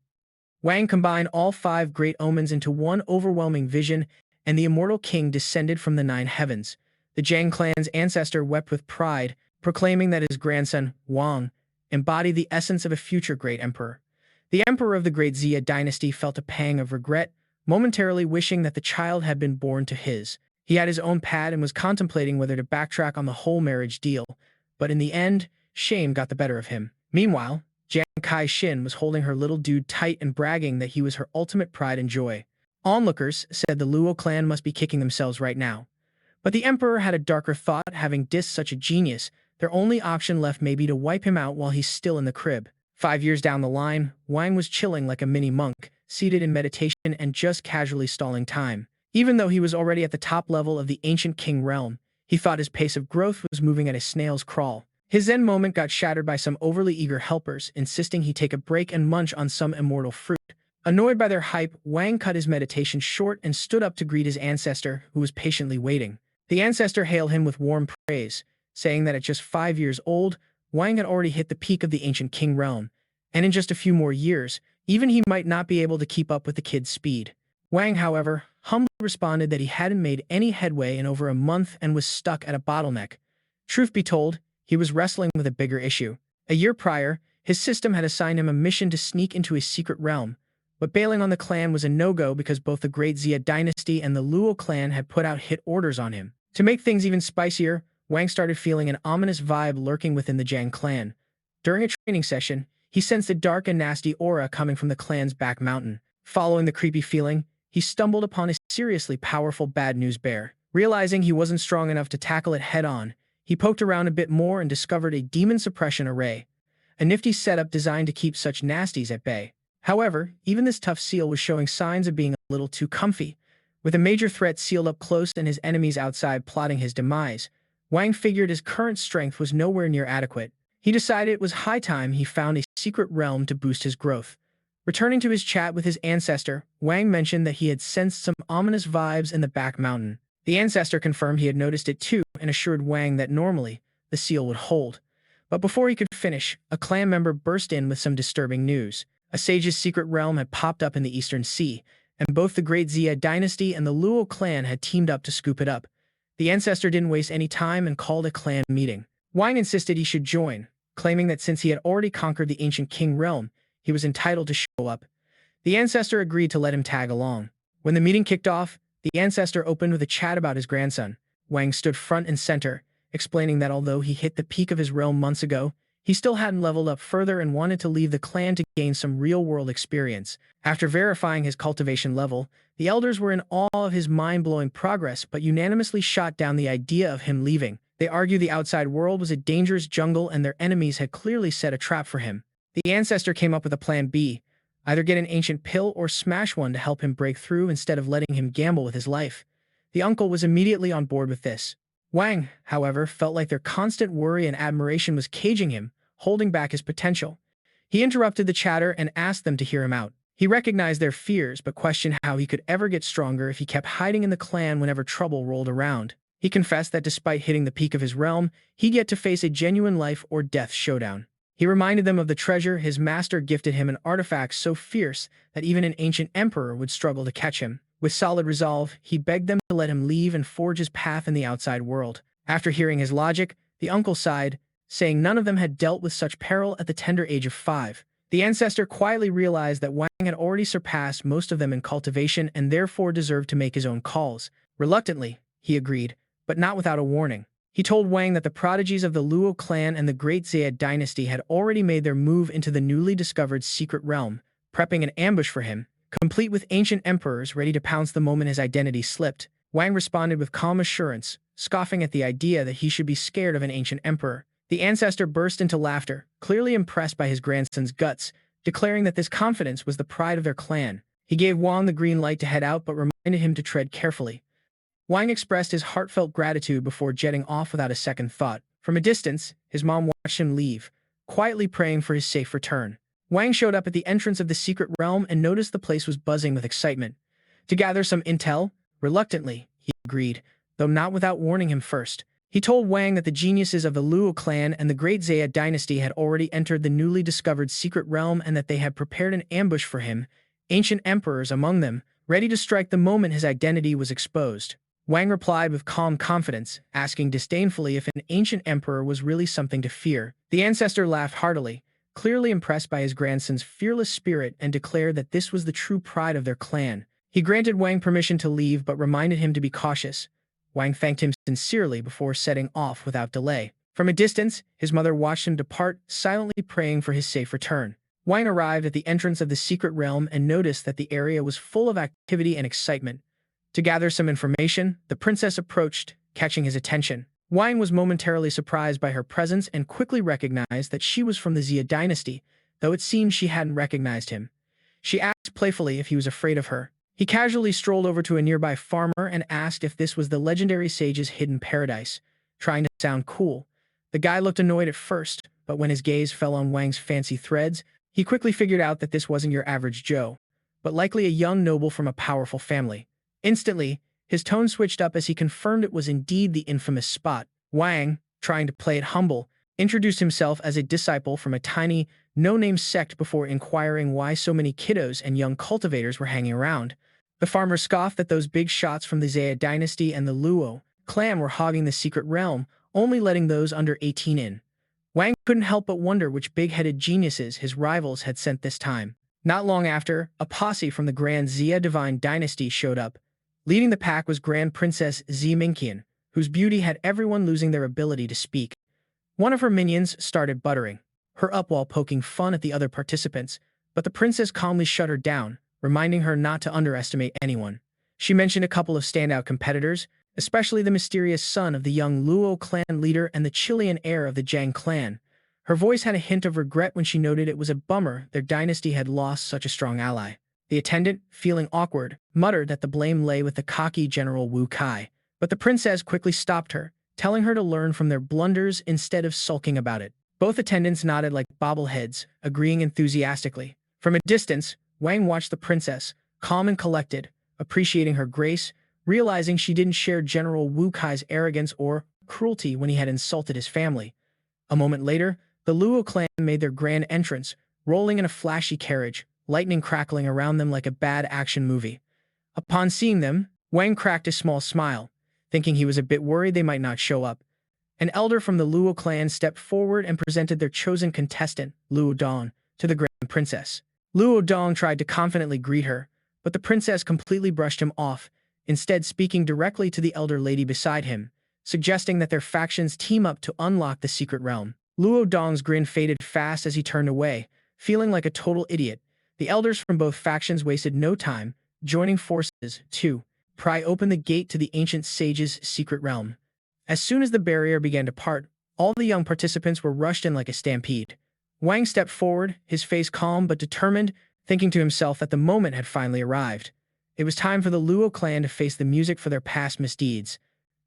Wang combined all 5 great omens into one overwhelming vision, and the immortal king descended from the 9 heavens. The Jiang clan's ancestor wept with pride, proclaiming that his grandson, Wang, embodied the essence of a future great emperor. The emperor of the great Xia dynasty felt a pang of regret, momentarily wishing that the child had been born to his. He had his own pad and was contemplating whether to backtrack on the whole marriage deal, but in the end, shame got the better of him. Meanwhile, Jiang Kai-shin was holding her little dude tight and bragging that he was her ultimate pride and joy. Onlookers said the Luo Clan must be kicking themselves right now. But the emperor had a darker thought. Having dissed such a genius, their only option left may be to wipe him out while he's still in the crib. 5 years down the line, Wang was chilling like a mini monk, seated in meditation and just casually stalling time. Even though he was already at the top level of the ancient king realm, he thought his pace of growth was moving at a snail's crawl. His zen moment got shattered by some overly eager helpers, insisting he take a break and munch on some immortal fruit. Annoyed by their hype, Wang cut his meditation short and stood up to greet his ancestor, who was patiently waiting. The ancestor hailed him with warm praise, saying that at just 5 years old, Wang had already hit the peak of the ancient king realm, and in just a few more years, even he might not be able to keep up with the kid's speed. Wang, however, humbly responded that he hadn't made any headway in over a month and was stuck at a bottleneck. Truth be told, he was wrestling with a bigger issue. A year prior, his system had assigned him a mission to sneak into a secret realm, but bailing on the clan was a no-go because both the great Xia dynasty and the Luo Clan had put out hit orders on him. To make things even spicier, Wang started feeling an ominous vibe lurking within the Jiang clan. During a training session, he sensed a dark and nasty aura coming from the clan's back mountain. Following the creepy feeling, he stumbled upon a seriously powerful bad news bear. Realizing he wasn't strong enough to tackle it head-on, he poked around a bit more and discovered a demon suppression array, a nifty setup designed to keep such nasties at bay. However, even this tough seal was showing signs of being a little too comfy. With a major threat sealed up close and his enemies outside plotting his demise, Wang figured his current strength was nowhere near adequate. He decided it was high time he found a secret realm to boost his growth. Returning to his chat with his ancestor, Wang mentioned that he had sensed some ominous vibes in the back mountain. The ancestor confirmed he had noticed it too and assured Wang that normally, the seal would hold. But before he could finish, a clan member burst in with some disturbing news. A sage's secret realm had popped up in the Eastern Sea, and both the Great Xia dynasty and the Luo Clan had teamed up to scoop it up. The ancestor didn't waste any time and called a clan meeting. Wang insisted he should join, claiming that since he had already conquered the ancient king realm, he was entitled to show up. The ancestor agreed to let him tag along. When the meeting kicked off, the ancestor opened with a chat about his grandson. Wang stood front and center, explaining that although he hit the peak of his realm months ago, he still hadn't leveled up further and wanted to leave the clan to gain some real-world experience. After verifying his cultivation level, the elders were in awe of his mind-blowing progress but unanimously shot down the idea of him leaving. They argued the outside world was a dangerous jungle and their enemies had clearly set a trap for him. The ancestor came up with a plan B, either get an ancient pill or smash one to help him break through instead of letting him gamble with his life. The uncle was immediately on board with this. Wang, however, felt like their constant worry and admiration was caging him, holding back his potential. He interrupted the chatter and asked them to hear him out. He recognized their fears but questioned how he could ever get stronger if he kept hiding in the clan whenever trouble rolled around. He confessed that despite hitting the peak of his realm, he'd yet to face a genuine life or death showdown. He reminded them of the treasure his master gifted him, an artifact so fierce that even an ancient emperor would struggle to catch him. With solid resolve, he begged them to let him leave and forge his path in the outside world. After hearing his logic, the uncle sighed, saying none of them had dealt with such peril at the tender age of 5. The ancestor quietly realized that Wang had already surpassed most of them in cultivation and therefore deserved to make his own calls. Reluctantly, he agreed, but not without a warning. He told Wang that the prodigies of the Luo clan and the Great Xia dynasty had already made their move into the newly discovered secret realm, prepping an ambush for him, complete with ancient emperors ready to pounce the moment his identity slipped. Wang responded with calm assurance, scoffing at the idea that he should be scared of an ancient emperor. The ancestor burst into laughter, clearly impressed by his grandson's guts, declaring that this confidence was the pride of their clan. He gave Wang the green light to head out but reminded him to tread carefully. Wang expressed his heartfelt gratitude before jetting off without a second thought. From a distance, his mom watched him leave, quietly praying for his safe return. Wang showed up at the entrance of the secret realm and noticed the place was buzzing with excitement. To gather some intel, reluctantly, he agreed, though not without warning him first. He told Wang that the geniuses of the Luo clan and the Great Xia dynasty had already entered the newly discovered secret realm and that they had prepared an ambush for him, ancient emperors among them, ready to strike the moment his identity was exposed. Wang replied with calm confidence, asking disdainfully if an ancient emperor was really something to fear. The ancestor laughed heartily, clearly impressed by his grandson's fearless spirit, and declared that this was the true pride of their clan. He granted Wang permission to leave but reminded him to be cautious. Wang thanked him sincerely before setting off without delay. From a distance, his mother watched him depart, silently praying for his safe return. Wang arrived at the entrance of the secret realm and noticed that the area was full of activity and excitement. To gather some information, the princess approached, catching his attention. Wang was momentarily surprised by her presence and quickly recognized that she was from the Xia dynasty, though it seemed she hadn't recognized him. She asked playfully if he was afraid of her. He casually strolled over to a nearby farmer and asked if this was the legendary sage's hidden paradise, trying to sound cool. The guy looked annoyed at first, but when his gaze fell on Wang's fancy threads, he quickly figured out that this wasn't your average Joe, but likely a young noble from a powerful family. Instantly, his tone switched up as he confirmed it was indeed the infamous spot. Wang, trying to play it humble, introduced himself as a disciple from a tiny, no-name sect before inquiring why so many kiddos and young cultivators were hanging around. The farmer scoffed that those big shots from the Xia dynasty and the Luo clan were hogging the secret realm, only letting those under 18 in. Wang couldn't help but wonder which big-headed geniuses his rivals had sent this time. Not long after, a posse from the Grand Xia Divine Dynasty showed up. Leading the pack was Grand Princess Ximingqian, whose beauty had everyone losing their ability to speak. One of her minions started buttering. her up while poking fun at the other participants, but the princess calmly shut her down, reminding her not to underestimate anyone. She mentioned a couple of standout competitors, especially the mysterious son of the young Luo Clan leader and the Chilean heir of the Zhang clan. Her voice had a hint of regret when she noted it was a bummer their dynasty had lost such a strong ally. The attendant, feeling awkward, muttered that the blame lay with the cocky General Wu Kai, but the princess quickly stopped her, telling her to learn from their blunders instead of sulking about it. Both attendants nodded like bobbleheads, agreeing enthusiastically. From a distance, Wang watched the princess, calm and collected, appreciating her grace, realizing she didn't share General Wu Kai's arrogance or cruelty when he had insulted his family. A moment later, the Luo clan made their grand entrance, rolling in a flashy carriage, lightning crackling around them like a bad action movie. Upon seeing them, Wang cracked a small smile, thinking he was a bit worried they might not show up. An elder from the Luo clan stepped forward and presented their chosen contestant, Luo Dong, to the grand princess. Luo Dong tried to confidently greet her, but the princess completely brushed him off, instead speaking directly to the elder lady beside him, suggesting that their factions team up to unlock the secret realm. Luo Dong's grin faded fast as he turned away, feeling like a total idiot. The elders from both factions wasted no time, joining forces to pry open the gate to the ancient sage's secret realm. As soon as the barrier began to part, all the young participants were rushed in like a stampede. Wang stepped forward, his face calm but determined, thinking to himself that the moment had finally arrived. It was time for the Luo clan to face the music for their past misdeeds.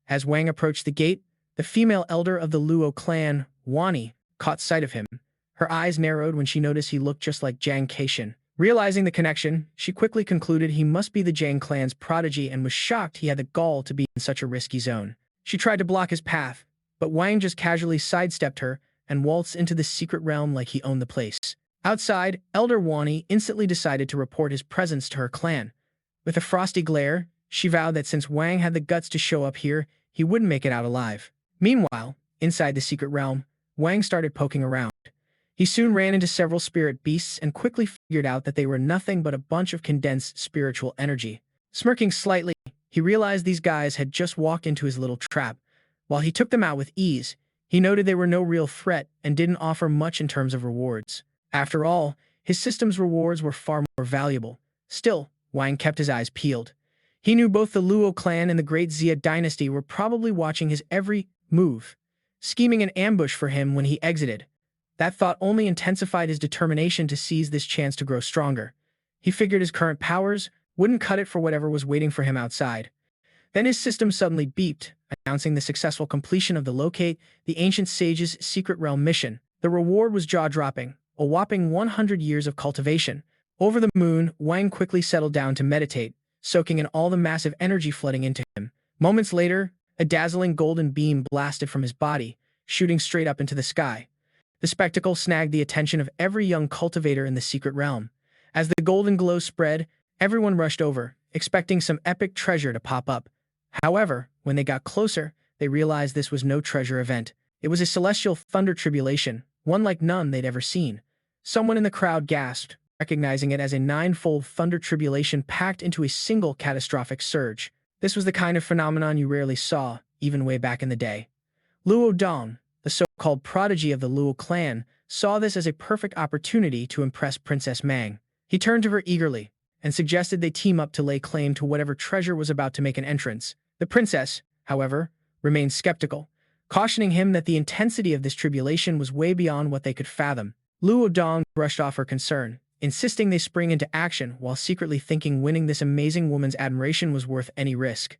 As Wang approached the gate, the female elder of the Luo clan, Wani, caught sight of him. Her eyes narrowed when she noticed he looked just like Zhang Keishan. Realizing the connection, she quickly concluded he must be the Zhang clan's prodigy and was shocked he had the gall to be in such a risky zone. She tried to block his path, but Wang just casually sidestepped her and waltzed into the secret realm like he owned the place. Outside, Elder Wani instantly decided to report his presence to her clan. With a frosty glare, she vowed that since Wang had the guts to show up here, he wouldn't make it out alive. Meanwhile, inside the secret realm, Wang started poking around. He soon ran into several spirit beasts and quickly figured out that they were nothing but a bunch of condensed spiritual energy. Smirking slightly, he realized these guys had just walked into his little trap. While he took them out with ease, he noted they were no real threat and didn't offer much in terms of rewards. After all, his system's rewards were far more valuable. Still, Wang kept his eyes peeled. He knew both the Luo clan and the Great Xia dynasty were probably watching his every move, scheming an ambush for him when he exited. That thought only intensified his determination to seize this chance to grow stronger. He figured his current powers wouldn't cut it for whatever was waiting for him outside. Then his system suddenly beeped, announcing the successful completion of the Locate the Ancient Sage's Secret Realm mission. The reward was jaw-dropping, a whopping 100 years of cultivation. Over the moon, Wang quickly settled down to meditate, soaking in all the massive energy flooding into him. Moments later, a dazzling golden beam blasted from his body, shooting straight up into the sky. The spectacle snagged the attention of every young cultivator in the secret realm. As the golden glow spread, everyone rushed over, expecting some epic treasure to pop up. However, when they got closer, they realized this was no treasure event. It was a celestial thunder tribulation, one like none they'd ever seen. Someone in the crowd gasped, recognizing it as a ninefold thunder tribulation packed into a single catastrophic surge. This was the kind of phenomenon you rarely saw, even way back in the day. Luo Dong, the so-called prodigy of the Luo clan, saw this as a perfect opportunity to impress Princess Mang. He turned to her eagerly and suggested they team up to lay claim to whatever treasure was about to make an entrance. The princess, however, remained skeptical, cautioning him that the intensity of this tribulation was way beyond what they could fathom. Luo Dong brushed off her concern, insisting they spring into action while secretly thinking winning this amazing woman's admiration was worth any risk.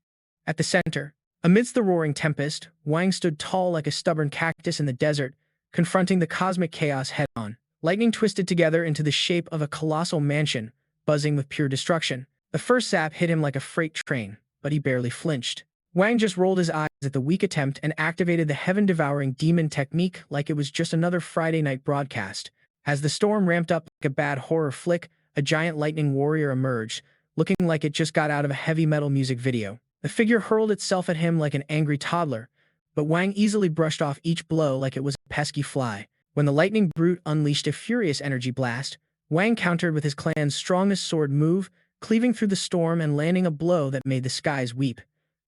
At the center, amidst the roaring tempest, Wang stood tall like a stubborn cactus in the desert, confronting the cosmic chaos head-on. Lightning twisted together into the shape of a colossal mansion, buzzing with pure destruction. The first zap hit him like a freight train, but he barely flinched. Wang just rolled his eyes at the weak attempt and activated the heaven-devouring demon technique like it was just another Friday night broadcast. As the storm ramped up like a bad horror flick, a giant lightning warrior emerged, looking like it just got out of a heavy metal music video. The figure hurled itself at him like an angry toddler, but Wang easily brushed off each blow like it was a pesky fly. When the lightning brute unleashed a furious energy blast, Wang countered with his clan's strongest sword move, cleaving through the storm and landing a blow that made the skies weep.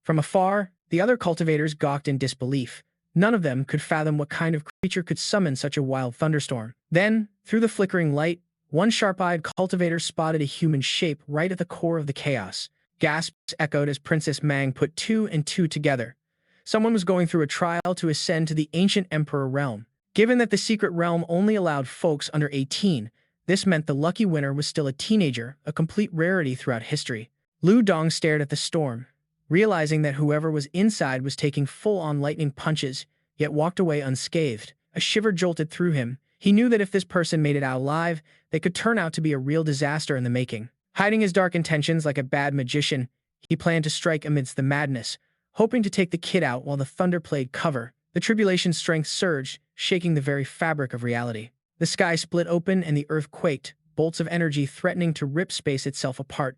From afar, the other cultivators gawked in disbelief, None of them could fathom what kind of creature could summon such a wild thunderstorm. Then, through the flickering light, one sharp-eyed cultivator spotted a human shape right at the core of the chaos. Gasps echoed as Princess Mang put two and two together. Someone was going through a trial to ascend to the ancient Emperor realm. Given that the secret realm only allowed folks under 18, this meant the lucky winner was still a teenager, a complete rarity throughout history. Lu Dong stared at the storm, realizing that whoever was inside was taking full-on lightning punches, yet walked away unscathed. A shiver jolted through him. He knew that if this person made it out alive, they could turn out to be a real disaster in the making. Hiding his dark intentions like a bad magician, he planned to strike amidst the madness, hoping to take the kid out while the thunder played cover. The tribulation's strength surged, shaking the very fabric of reality. The sky split open and the earth quaked, bolts of energy threatening to rip space itself apart.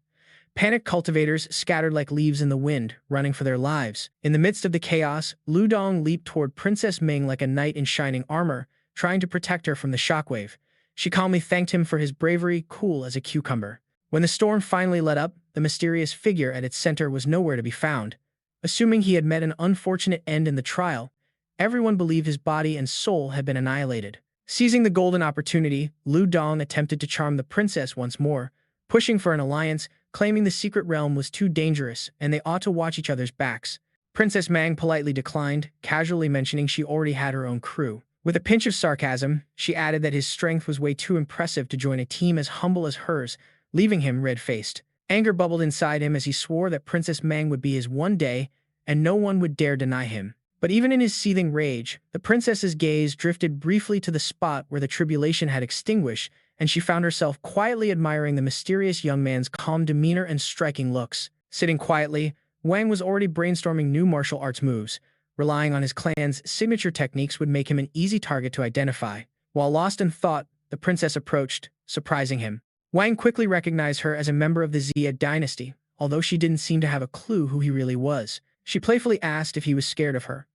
Panicked cultivators scattered like leaves in the wind, running for their lives. In the midst of the chaos, Lu Dong leaped toward Princess Ming like a knight in shining armor, trying to protect her from the shockwave. She calmly thanked him for his bravery, cool as a cucumber. When the storm finally let up, the mysterious figure at its center was nowhere to be found. Assuming he had met an unfortunate end in the trial, everyone believed his body and soul had been annihilated. Seizing the golden opportunity, Lu Dong attempted to charm the princess once more, pushing for an alliance, claiming the secret realm was too dangerous and they ought to watch each other's backs. Princess Mang politely declined, casually mentioning she already had her own crew. With a pinch of sarcasm, she added that his strength was way too impressive to join a team as humble as hers, leaving him red-faced. Anger bubbled inside him as he swore that Princess Mang would be his one day, and no one would dare deny him. But even in his seething rage, the princess's gaze drifted briefly to the spot where the tribulation had extinguished, and she found herself quietly admiring the mysterious young man's calm demeanor and striking looks. Sitting quietly, Wang was already brainstorming new martial arts moves. Relying on his clan's signature techniques would make him an easy target to identify. While lost in thought, the princess approached, surprising him. Wang quickly recognized her as a member of the Xia dynasty, although she didn't seem to have a clue who he really was. She playfully asked if he was scared of her.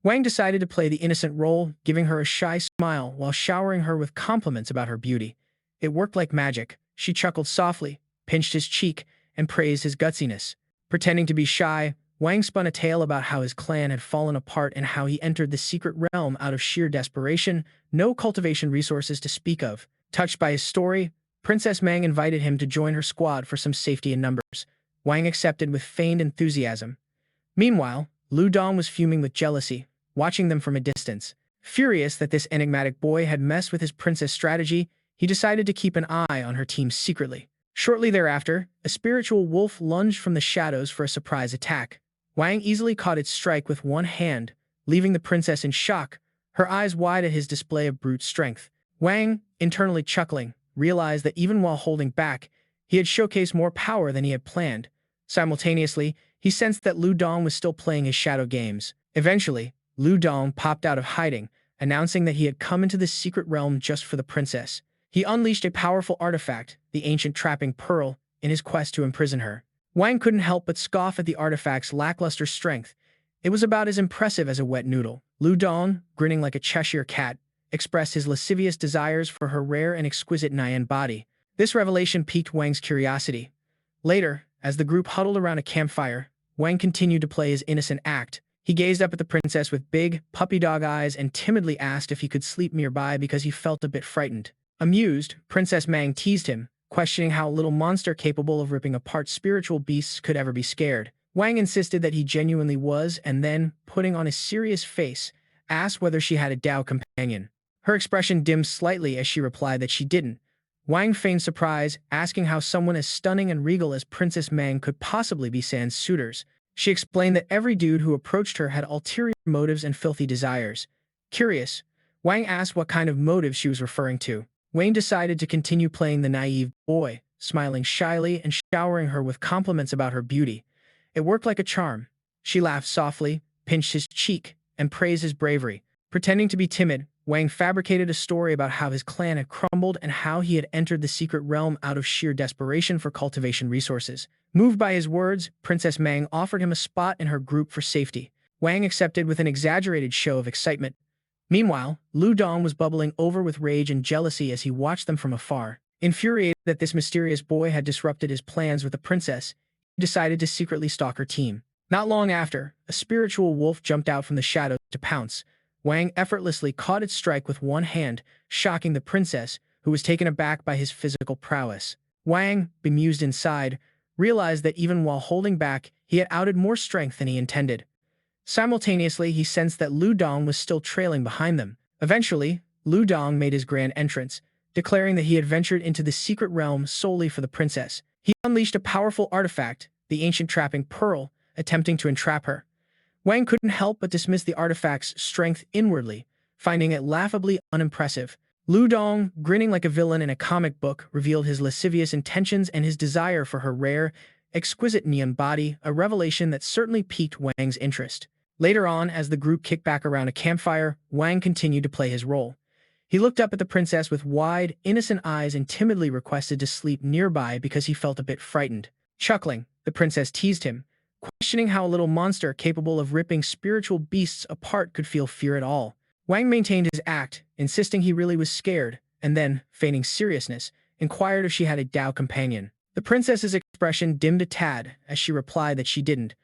Wang decided to play the innocent role, giving her a shy smile while showering her with compliments about her beauty. It worked like magic. She chuckled softly, pinched his cheek, and praised his gutsiness. Pretending to be shy, Wang spun a tale about how his clan had fallen apart and how he entered the secret realm out of sheer desperation, no cultivation resources to speak of. Touched by his story, Princess Mang invited him to join her squad for some safety in numbers. Wang accepted with feigned enthusiasm. Meanwhile, Lu Dong was fuming with jealousy, watching them from a distance. Furious that this enigmatic boy had messed with his princess strategy, he decided to keep an eye on her team secretly. Shortly thereafter, a spiritual wolf lunged from the shadows for a surprise attack. Wang easily caught its strike with one hand, leaving the princess in shock, her eyes wide at his display of brute strength. Wang, internally chuckling, realized that even while holding back, he had showcased more power than he had planned. Simultaneously, he sensed that Lu Dong was still playing his shadow games. Eventually, Lu Dong popped out of hiding, announcing that he had come into the secret realm just for the princess. He unleashed a powerful artifact, the ancient trapping pearl, in his quest to imprison her. Wang couldn't help but scoff at the artifact's lackluster strength. It was about as impressive as a wet noodle. Lu Dong, grinning like a Cheshire cat, expressed his lascivious desires for her rare and exquisite Nyan body. This revelation piqued Wang's curiosity. Later, as the group huddled around a campfire, Wang continued to play his innocent act. He gazed up at the princess with big, puppy dog eyes and timidly asked if he could sleep nearby because he felt a bit frightened. Amused, Princess Mang teased him, questioning how a little monster capable of ripping apart spiritual beasts could ever be scared. Wang insisted that he genuinely was and then, putting on a serious face, asked whether she had a Dao companion. Her expression dimmed slightly as she replied that she didn't. Wang feigned surprise, asking how someone as stunning and regal as Princess Mang could possibly be San's suitors. She explained that every dude who approached her had ulterior motives and filthy desires. Curious, Wang asked what kind of motives she was referring to. Wayne decided to continue playing the naive boy, smiling shyly and showering her with compliments about her beauty. It worked like a charm. She laughed softly, pinched his cheek, and praised his bravery. Pretending to be timid, Wang fabricated a story about how his clan had crumbled and how he had entered the secret realm out of sheer desperation for cultivation resources. Moved by his words, Princess Mang offered him a spot in her group for safety. Wang accepted with an exaggerated show of excitement. Meanwhile, Lu Dong was bubbling over with rage and jealousy as he watched them from afar. Infuriated that this mysterious boy had disrupted his plans with the princess, he decided to secretly stalk her team. Not long after, a spiritual wolf jumped out from the shadows to pounce. Wang effortlessly caught its strike with one hand, shocking the princess, who was taken aback by his physical prowess. Wang, bemused inside, realized that even while holding back, he had outed more strength than he intended. Simultaneously, he sensed that Lu Dong was still trailing behind them. Eventually, Lu Dong made his grand entrance, declaring that he had ventured into the secret realm solely for the princess. He unleashed a powerful artifact, the ancient trapping pearl, attempting to entrap her. Wang couldn't help but dismiss the artifact's strength inwardly, finding it laughably unimpressive. Lu Dong, grinning like a villain in a comic book, revealed his lascivious intentions and his desire for her rare, exquisite neon body, a revelation that certainly piqued Wang's interest. Later on, as the group kicked back around a campfire, Wang continued to play his role. He looked up at the princess with wide, innocent eyes and timidly requested to sleep nearby because he felt a bit frightened. Chuckling, the princess teased him, questioning how a little monster capable of ripping spiritual beasts apart could feel fear at all. Wang maintained his act, insisting he really was scared, and then, feigning seriousness, inquired if she had a Dao companion. The princess's expression dimmed a tad as she replied that she didn't.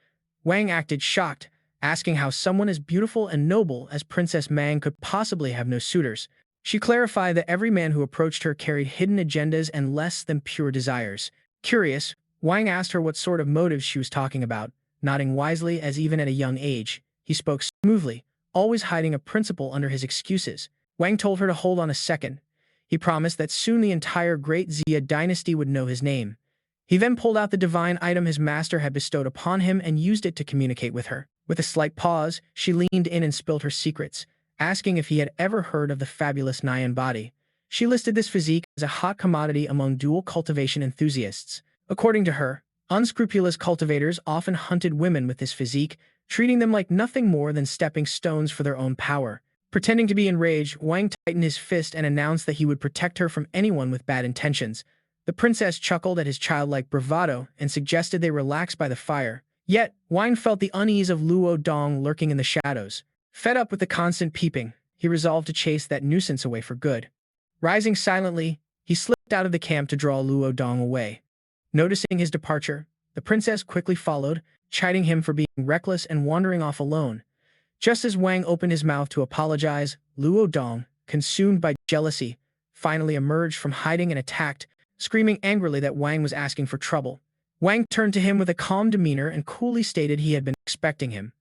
Wang acted shocked, asking how someone as beautiful and noble as Princess Mang could possibly have no suitors. She clarified that every man who approached her carried hidden agendas and less than pure desires. Curious, Wang asked her what sort of motives she was talking about, nodding wisely as even at a young age, he spoke smoothly, always hiding a principle under his excuses. Wang told her to hold on a second. He promised that soon the entire Great Xia dynasty would know his name. He then pulled out the divine item his master had bestowed upon him and used it to communicate with her. With a slight pause, she leaned in and spilled her secrets, asking if he had ever heard of the fabulous Nyan body. She listed this physique as a hot commodity among dual cultivation enthusiasts. According to her, unscrupulous cultivators often hunted women with this physique, treating them like nothing more than stepping stones for their own power. Pretending to be enraged, Wang tightened his fist and announced that he would protect her from anyone with bad intentions. The princess chuckled at his childlike bravado and suggested they relax by the fire. Yet, Wang felt the unease of Luo Dong lurking in the shadows. Fed up with the constant peeping, he resolved to chase that nuisance away for good. Rising silently, he slipped out of the camp to draw Luo Dong away. Noticing his departure, the princess quickly followed, chiding him for being reckless and wandering off alone. Just as Wang opened his mouth to apologize, Luo Dong, consumed by jealousy, finally emerged from hiding and attacked, screaming angrily that Wang was asking for trouble. Wang turned to him with a calm demeanor and coolly stated he had been expecting him.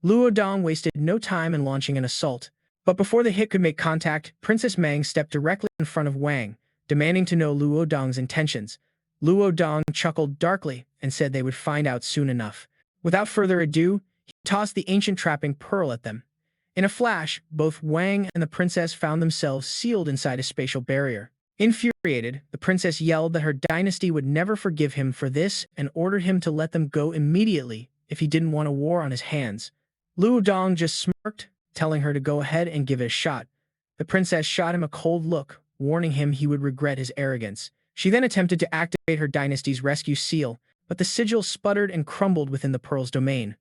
Luo Dong wasted no time in launching an assault. But before the hit could make contact, Princess Mang stepped directly in front of Wang, demanding to know Luo Dong's intentions. Luo Dong chuckled darkly and said they would find out soon enough. Without further ado, he tossed the ancient trapping pearl at them. In a flash, both Wang and the princess found themselves sealed inside a spatial barrier. Infuriated, the princess yelled that her dynasty would never forgive him for this and ordered him to let them go immediately if he didn't want a war on his hands. Luo Dong just smirked, telling her to go ahead and give it a shot. The princess shot him a cold look, warning him he would regret his arrogance. She then attempted to activate her dynasty's rescue seal, but the sigil sputtered and crumbled within the pearl's domain.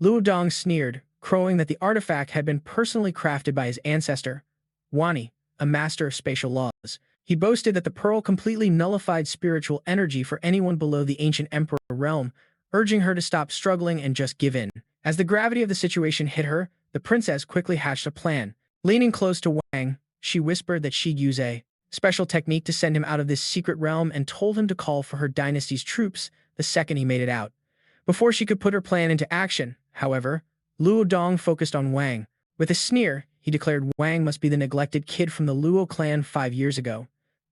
Luo Dong sneered, crowing that the artifact had been personally crafted by his ancestor, Wani, a master of spatial laws. He boasted that the pearl completely nullified spiritual energy for anyone below the ancient emperor realm, urging her to stop struggling and just give in. As the gravity of the situation hit her, the princess quickly hatched a plan. Leaning close to Wang, she whispered that she'd use a special technique to send him out of this secret realm and told him to call for her dynasty's troops the second he made it out. Before she could put her plan into action, however, Luo Dong focused on Wang. With a sneer, he declared Wang must be the neglected kid from the Luo Clan 5 years ago.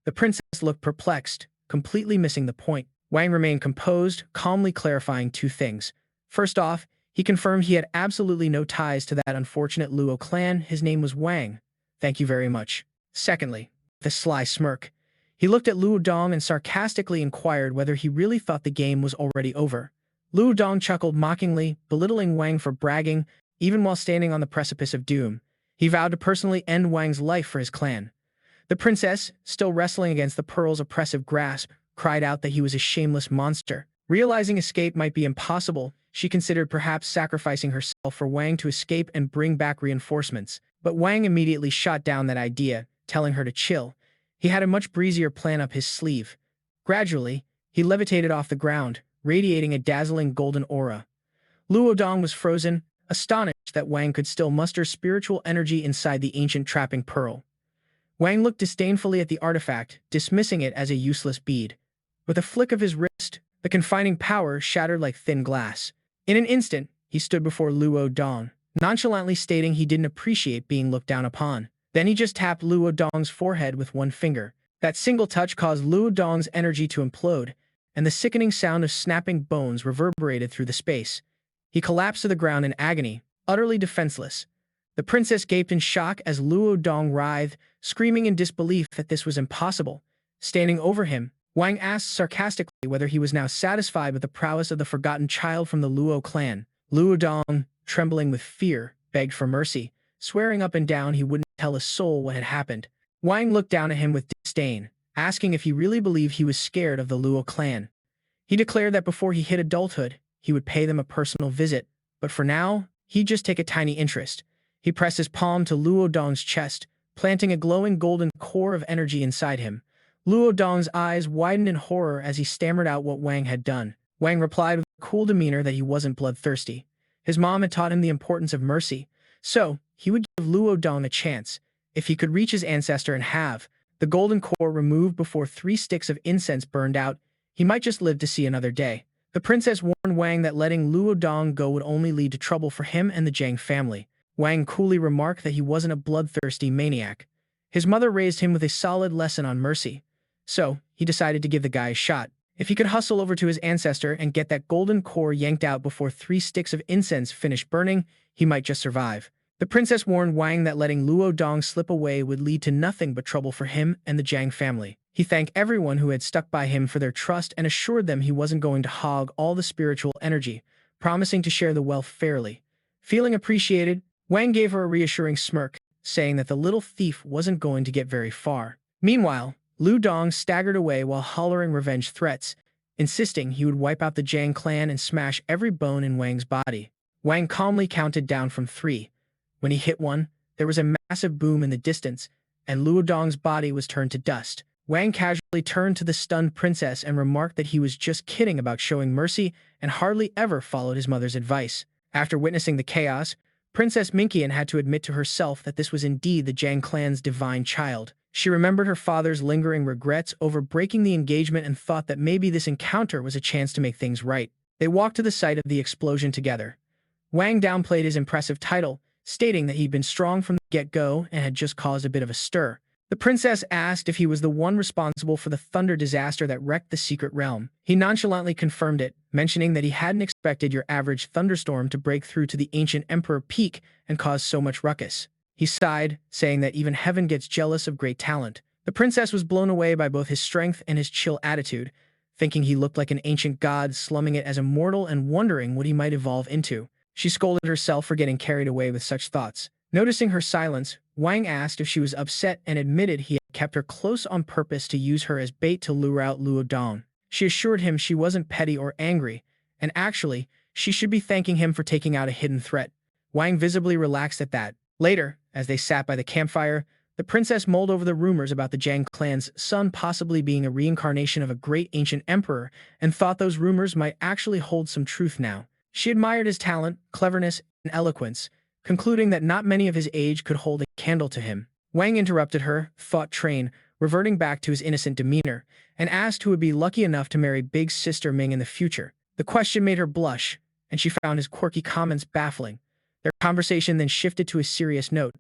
The princess looked perplexed, completely missing the point. Wang remained composed, calmly clarifying two things. First off, he confirmed he had absolutely no ties to that unfortunate Luo clan. His name was Wang. Thank you very much. Secondly, with a sly smirk, he looked at Luo Dong and sarcastically inquired whether he really thought the game was already over. Luo Dong chuckled mockingly, belittling Wang for bragging, even while standing on the precipice of doom. He vowed to personally end Wang's life for his clan. The princess, still wrestling against the pearl's oppressive grasp, cried out that he was a shameless monster. Realizing escape might be impossible, she considered perhaps sacrificing herself for Wang to escape and bring back reinforcements. But Wang immediately shot down that idea, telling her to chill. He had a much breezier plan up his sleeve. Gradually, he levitated off the ground, radiating a dazzling golden aura. Luo Dong was frozen, astonished that Wang could still muster spiritual energy inside the ancient trapping pearl. Wang looked disdainfully at the artifact, dismissing it as a useless bead. With a flick of his wrist, the confining power shattered like thin glass. In an instant, he stood before Luo Dong, nonchalantly stating he didn't appreciate being looked down upon. Then he just tapped Luo Dong's forehead with one finger. That single touch caused Luo Dong's energy to implode, and the sickening sound of snapping bones reverberated through the space. He collapsed to the ground in agony, utterly defenseless. The princess gaped in shock as Luo Dong writhed, screaming in disbelief that this was impossible. Standing over him, Wang asked sarcastically whether he was now satisfied with the prowess of the forgotten child from the Luo clan. Luo Dong, trembling with fear, begged for mercy, swearing up and down he wouldn't tell a soul what had happened. Wang looked down at him with disdain, asking if he really believed he was scared of the Luo clan. He declared that before he hit adulthood, he would pay them a personal visit, but for now, he'd just take a tiny interest. He pressed his palm to Luo Dong's chest, planting a glowing golden core of energy inside him. Luo Dong's eyes widened in horror as he stammered out what Wang had done. Wang replied with a cool demeanor that he wasn't bloodthirsty. His mom had taught him the importance of mercy, so he would give Luo Dong a chance. If he could reach his ancestor and have the golden core removed before 3 sticks of incense burned out, he might just live to see another day. The princess warned Wang that letting Luo Dong go would only lead to trouble for him and the Jiang family. Wang coolly remarked that he wasn't a bloodthirsty maniac. His mother raised him with a solid lesson on mercy, so he decided to give the guy a shot. If he could hustle over to his ancestor and get that golden core yanked out before 3 sticks of incense finished burning, he might just survive. The princess warned Wang that letting Luo Dong slip away would lead to nothing but trouble for him and the Jiang family. He thanked everyone who had stuck by him for their trust and assured them he wasn't going to hog all the spiritual energy, promising to share the wealth fairly. Feeling appreciated, Wang gave her a reassuring smirk, saying that the little thief wasn't going to get very far. Meanwhile, Luo Dong staggered away while hollering revenge threats, insisting he would wipe out the Jiang clan and smash every bone in Wang's body. Wang calmly counted down from 3. When he hit 1, there was a massive boom in the distance, and Luo Dong's body was turned to dust. Wang casually turned to the stunned princess and remarked that he was just kidding about showing mercy and hardly ever followed his mother's advice. After witnessing the chaos, Princess Minqian had to admit to herself that this was indeed the Jiang clan's divine child. She remembered her father's lingering regrets over breaking the engagement and thought that maybe this encounter was a chance to make things right. They walked to the site of the explosion together. Wang downplayed his impressive title, stating that he'd been strong from the get-go and had just caused a bit of a stir. The princess asked if he was the one responsible for the thunder disaster that wrecked the secret realm. He nonchalantly confirmed it, mentioning that he hadn't expected your average thunderstorm to break through to the ancient emperor peak and cause so much ruckus. He sighed, saying that even heaven gets jealous of great talent. The princess was blown away by both his strength and his chill attitude, thinking he looked like an ancient god slumming it as a mortal and wondering what he might evolve into. She scolded herself for getting carried away with such thoughts. Noticing her silence, Wang asked if she was upset and admitted he had kept her close on purpose to use her as bait to lure out Luo Dong. She assured him she wasn't petty or angry, and actually, she should be thanking him for taking out a hidden threat. Wang visibly relaxed at that. Later, as they sat by the campfire, the princess mulled over the rumors about the Jiang clan's son possibly being a reincarnation of a great ancient emperor and thought those rumors might actually hold some truth now. She admired his talent, cleverness, and eloquence, concluding that not many of his age could hold a candle to him. Wang interrupted her thought train, reverting back to his innocent demeanor, and asked who would be lucky enough to marry big sister Ming in the future. The question made her blush, and she found his quirky comments baffling. Their conversation then shifted to a serious note.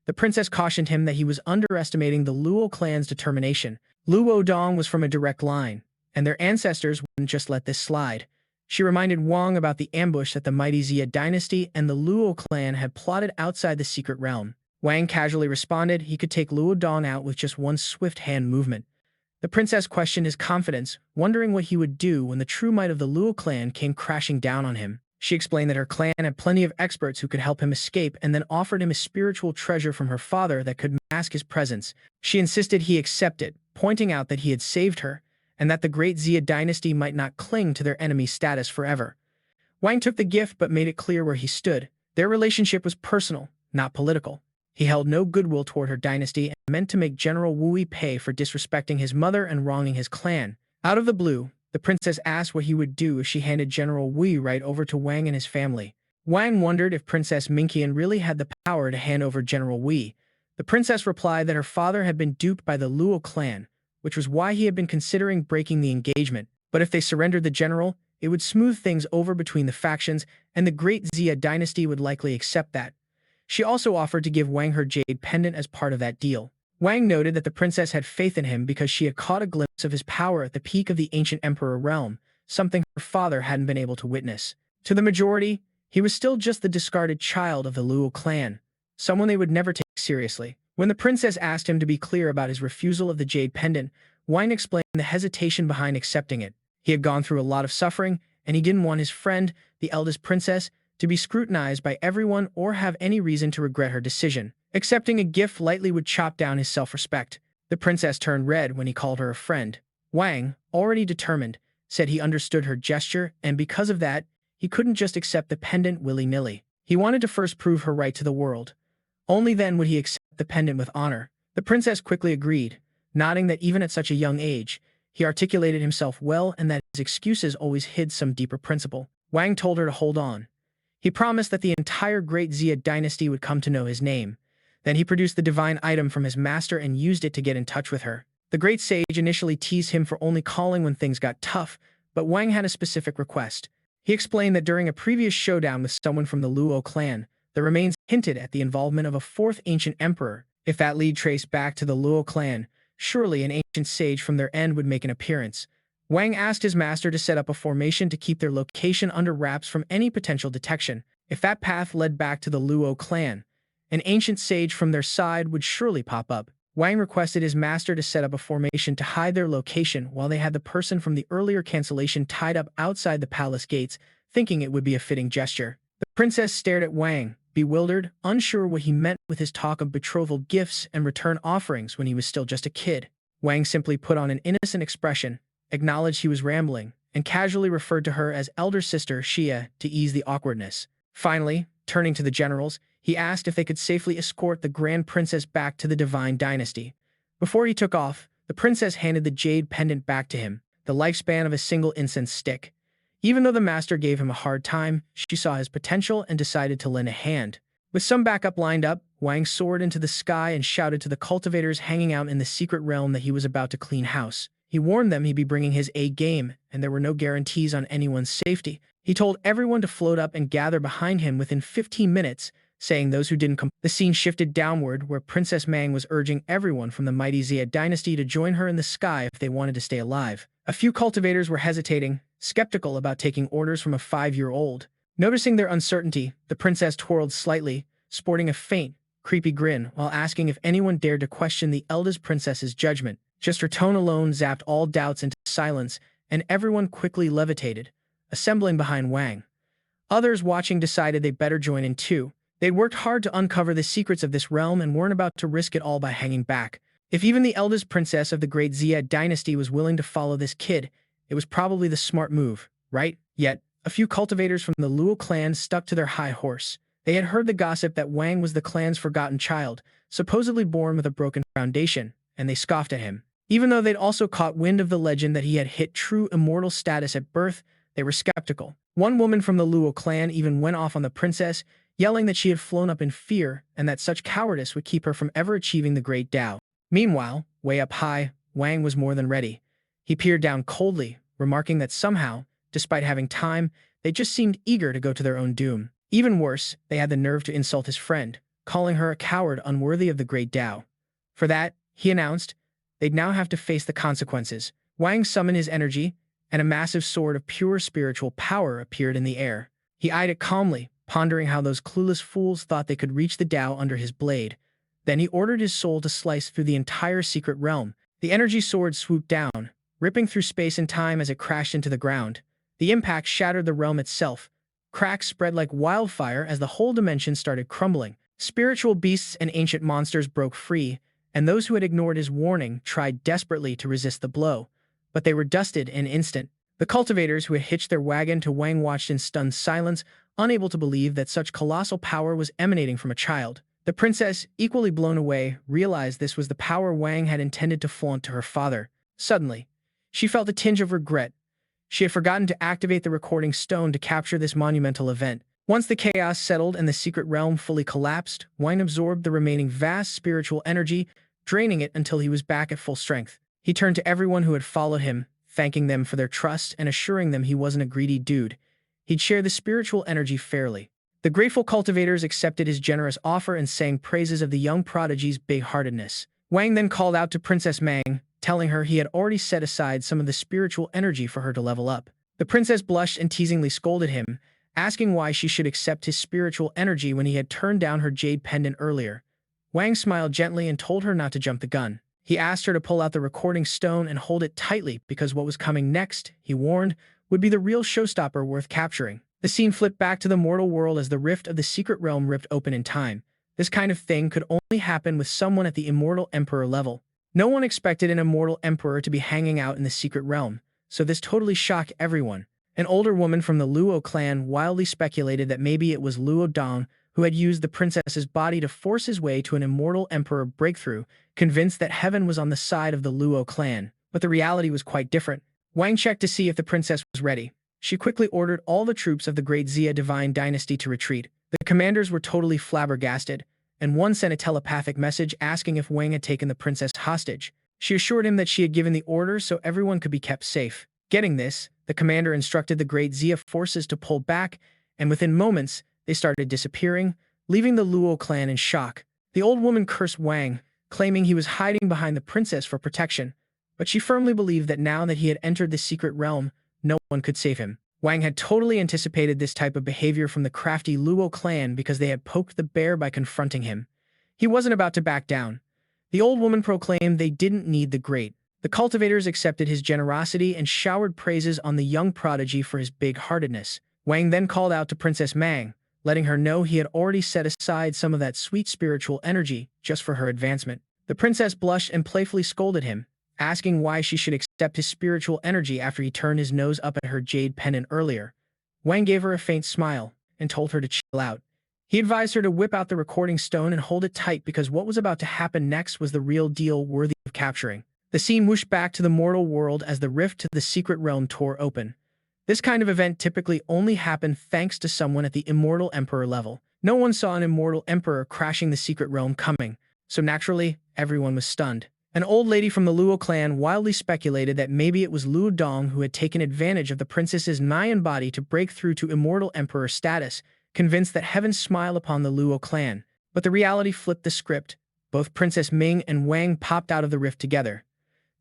The princess cautioned him that he was underestimating the Luo clan's determination. Luo Dong was from a direct line, and their ancestors wouldn't just let this slide. She reminded Wang about the ambush that the mighty Xia dynasty and the Luo clan had plotted outside the secret realm. Wang casually responded he could take Luo Dong out with just one swift hand movement. The princess questioned his confidence, wondering what he would do when the true might of the Luo clan came crashing down on him. She explained that her clan had plenty of experts who could help him escape and then offered him a spiritual treasure from her father that could mask his presence. She insisted he accept it, pointing out that he had saved her, and that the great Xia dynasty might not cling to their enemy status forever. Wang took the gift but made it clear where he stood. Their relationship was personal, not political. He held no goodwill toward her dynasty and meant to make General Wu pay for disrespecting his mother and wronging his clan. Out of the blue, The princess asked what he would do if she handed General Wei right over to Wang and his family. Wang wondered if Princess Minqian really had the power to hand over General Wei. The princess replied that her father had been duped by the Luo Clan, which was why he had been considering breaking the engagement. But if they surrendered the general, it would smooth things over between the factions, and the Great Xia dynasty would likely accept that. She also offered to give Wang her jade pendant as part of that deal. Wang noted that the princess had faith in him because she had caught a glimpse of his power at the peak of the ancient emperor realm, something her father hadn't been able to witness. To the majority, he was still just the discarded child of the Luo clan, someone they would never take seriously. When the princess asked him to be clear about his refusal of the jade pendant, Wang explained the hesitation behind accepting it. He had gone through a lot of suffering, and he didn't want his friend, the eldest princess, to be scrutinized by everyone or have any reason to regret her decision. Accepting a gift lightly would chop down his self-respect. The princess turned red when he called her a friend. Wang, already determined, said he understood her gesture, and because of that, he couldn't just accept the pendant willy-nilly. He wanted to first prove her right to the world. Only then would he accept the pendant with honor. The princess quickly agreed, nodding that even at such a young age, he articulated himself well and that his excuses always hid some deeper principle. Wang told her to hold on. He promised that the entire Great Xia dynasty would come to know his name. Then he produced the divine item from his master and used it to get in touch with her. The great sage initially teased him for only calling when things got tough, but Wang had a specific request. He explained that during a previous showdown with someone from the Luo clan, the remains hinted at the involvement of a fourth ancient emperor. If that lead traced back to the Luo clan, surely an ancient sage from their end would make an appearance. Wang asked his master to set up a formation to keep their location under wraps from any potential detection. If that path led back to the Luo clan, an ancient sage from their side would surely pop up. Wang requested his master to set up a formation to hide their location while they had the person from the earlier cancellation tied up outside the palace gates, thinking it would be a fitting gesture. The princess stared at Wang, bewildered, unsure what he meant with his talk of betrothal gifts and return offerings when he was still just a kid. Wang simply put on an innocent expression, acknowledged he was rambling, and casually referred to her as elder sister Xia to ease the awkwardness. Finally, turning to the generals, he asked if they could safely escort the Grand Princess back to the Divine Dynasty. Before he took off, the princess handed the jade pendant back to him, the lifespan of a single incense stick. Even though the master gave him a hard time, she saw his potential and decided to lend a hand. With some backup lined up, Wang soared into the sky and shouted to the cultivators hanging out in the secret realm that he was about to clean house. He warned them he'd be bringing his A game, and there were no guarantees on anyone's safety. He told everyone to float up and gather behind him within 15 minutes, saying those who didn't come. The scene shifted downward, where Princess Mang was urging everyone from the mighty Xia dynasty to join her in the sky if they wanted to stay alive. A few cultivators were hesitating, skeptical about taking orders from a 5-year-old. Noticing their uncertainty, the princess twirled slightly, sporting a faint, creepy grin while asking if anyone dared to question the eldest princess's judgment. Just her tone alone zapped all doubts into silence, and everyone quickly levitated, assembling behind Wang. Others watching decided they better join in too. They'd worked hard to uncover the secrets of this realm and weren't about to risk it all by hanging back. If even the eldest princess of the Great Xia dynasty was willing to follow this kid, it was probably the smart move, right? Yet, a few cultivators from the Luo clan stuck to their high horse. They had heard the gossip that Wang was the clan's forgotten child, supposedly born with a broken foundation, and they scoffed at him. Even though they'd also caught wind of the legend that he had hit true immortal status at birth, they were skeptical. One woman from the Luo clan even went off on the princess, yelling that she had flown up in fear and that such cowardice would keep her from ever achieving the great Tao. Meanwhile, way up high, Wang was more than ready. He peered down coldly, remarking that somehow, despite having time, they just seemed eager to go to their own doom. Even worse, they had the nerve to insult his friend, calling her a coward unworthy of the great Tao. For that, he announced, they'd now have to face the consequences. Wang summoned his energy, and a massive sword of pure spiritual power appeared in the air. He eyed it calmly, pondering how those clueless fools thought they could reach the Tao under his blade. Then he ordered his soul to slice through the entire secret realm. The energy sword swooped down, ripping through space and time as it crashed into the ground. The impact shattered the realm itself. Cracks spread like wildfire as the whole dimension started crumbling. Spiritual beasts and ancient monsters broke free, and those who had ignored his warning tried desperately to resist the blow. But they were dusted in an instant. The cultivators who had hitched their wagon to Wang watched in stunned silence, unable to believe that such colossal power was emanating from a child. The princess, equally blown away, realized this was the power Wang had intended to flaunt to her father. Suddenly, she felt a tinge of regret. She had forgotten to activate the recording stone to capture this monumental event. Once the chaos settled and the secret realm fully collapsed, Wang absorbed the remaining vast spiritual energy, draining it until he was back at full strength. He turned to everyone who had followed him, thanking them for their trust and assuring them he wasn't a greedy dude. He'd share the spiritual energy fairly. The grateful cultivators accepted his generous offer and sang praises of the young prodigy's big-heartedness. Wang then called out to Princess Mang, telling her he had already set aside some of the spiritual energy for her to level up. The princess blushed and teasingly scolded him, asking why she should accept his spiritual energy when he had turned down her jade pendant earlier. Wang smiled gently and told her not to jump the gun. He asked her to pull out the recording stone and hold it tightly because what was coming next, he warned, would be the real showstopper worth capturing. The scene flipped back to the mortal world as the rift of the secret realm ripped open in time. This kind of thing could only happen with someone at the immortal emperor level. No one expected an immortal emperor to be hanging out in the secret realm, so this totally shocked everyone. An older woman from the Luo clan wildly speculated that maybe it was Luo Dong who had used the princess's body to force his way to an immortal emperor breakthrough, convinced that heaven was on the side of the Luo clan. But the reality was quite different. Wang checked to see if the princess was ready. She quickly ordered all the troops of the Great Xia Divine Dynasty to retreat. The commanders were totally flabbergasted, and one sent a telepathic message asking if Wang had taken the princess hostage. She assured him that she had given the order so everyone could be kept safe. Getting this, the commander instructed the Great Xia forces to pull back, and within moments, they started disappearing, leaving the Luo clan in shock. The old woman cursed Wang, claiming he was hiding behind the princess for protection, but she firmly believed that now that he had entered the secret realm, no one could save him. Wang had totally anticipated this type of behavior from the crafty Luo clan because they had poked the bear by confronting him. He wasn't about to back down. The old woman proclaimed they didn't need the great. The cultivators accepted his generosity and showered praises on the young prodigy for his big-heartedness. Wang then called out to Princess Mang, letting her know he had already set aside some of that sweet spiritual energy just for her advancement. The princess blushed and playfully scolded him, asking why she should accept his spiritual energy after he turned his nose up at her jade pendant earlier. Wang gave her a faint smile and told her to chill out. He advised her to whip out the recording stone and hold it tight because what was about to happen next was the real deal worthy of capturing. The scene whooshed back to the mortal world as the rift to the secret realm tore open. This kind of event typically only happened thanks to someone at the immortal emperor level. No one saw an immortal emperor crashing the secret realm coming, so naturally, everyone was stunned. An old lady from the Luo clan wildly speculated that maybe it was Luo Dong who had taken advantage of the princess's Mayan body to break through to immortal emperor status, convinced that heaven smiled upon the Luo clan. But the reality flipped the script. Both Princess Ming and Wang popped out of the rift together.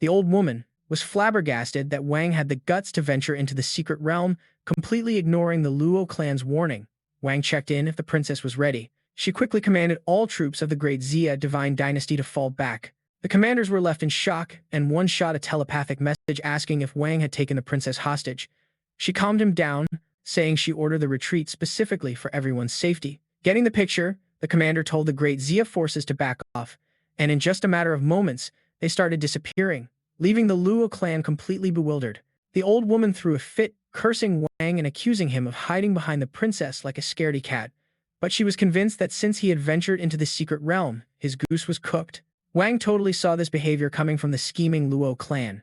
The old woman was flabbergasted that Wang had the guts to venture into the secret realm, completely ignoring the Luo clan's warning. Wang checked in if the princess was ready. She quickly commanded all troops of the Great Xia Divine Dynasty to fall back. The commanders were left in shock, and one shot a telepathic message asking if Wang had taken the princess hostage. She calmed him down, saying she ordered the retreat specifically for everyone's safety. Getting the picture, the commander told the Great Xia forces to back off, and in just a matter of moments, they started disappearing, leaving the Luo clan completely bewildered. The old woman threw a fit, cursing Wang and accusing him of hiding behind the princess like a scaredy cat. But she was convinced that since he had ventured into the secret realm, his goose was cooked. Wang totally saw this behavior coming from the scheming Luo clan.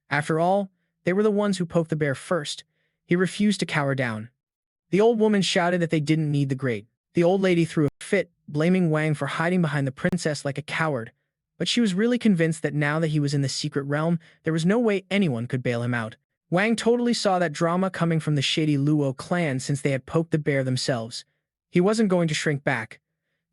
After all, they were the ones who poked the bear first. He refused to cower down. The old woman shouted that they didn't need the great. The old lady threw a fit, blaming Wang for hiding behind the princess like a coward. But she was really convinced that now that he was in the secret realm, there was no way anyone could bail him out. Wang totally saw that drama coming from the shady Luo clan since they had poked the bear themselves. He wasn't going to shrink back.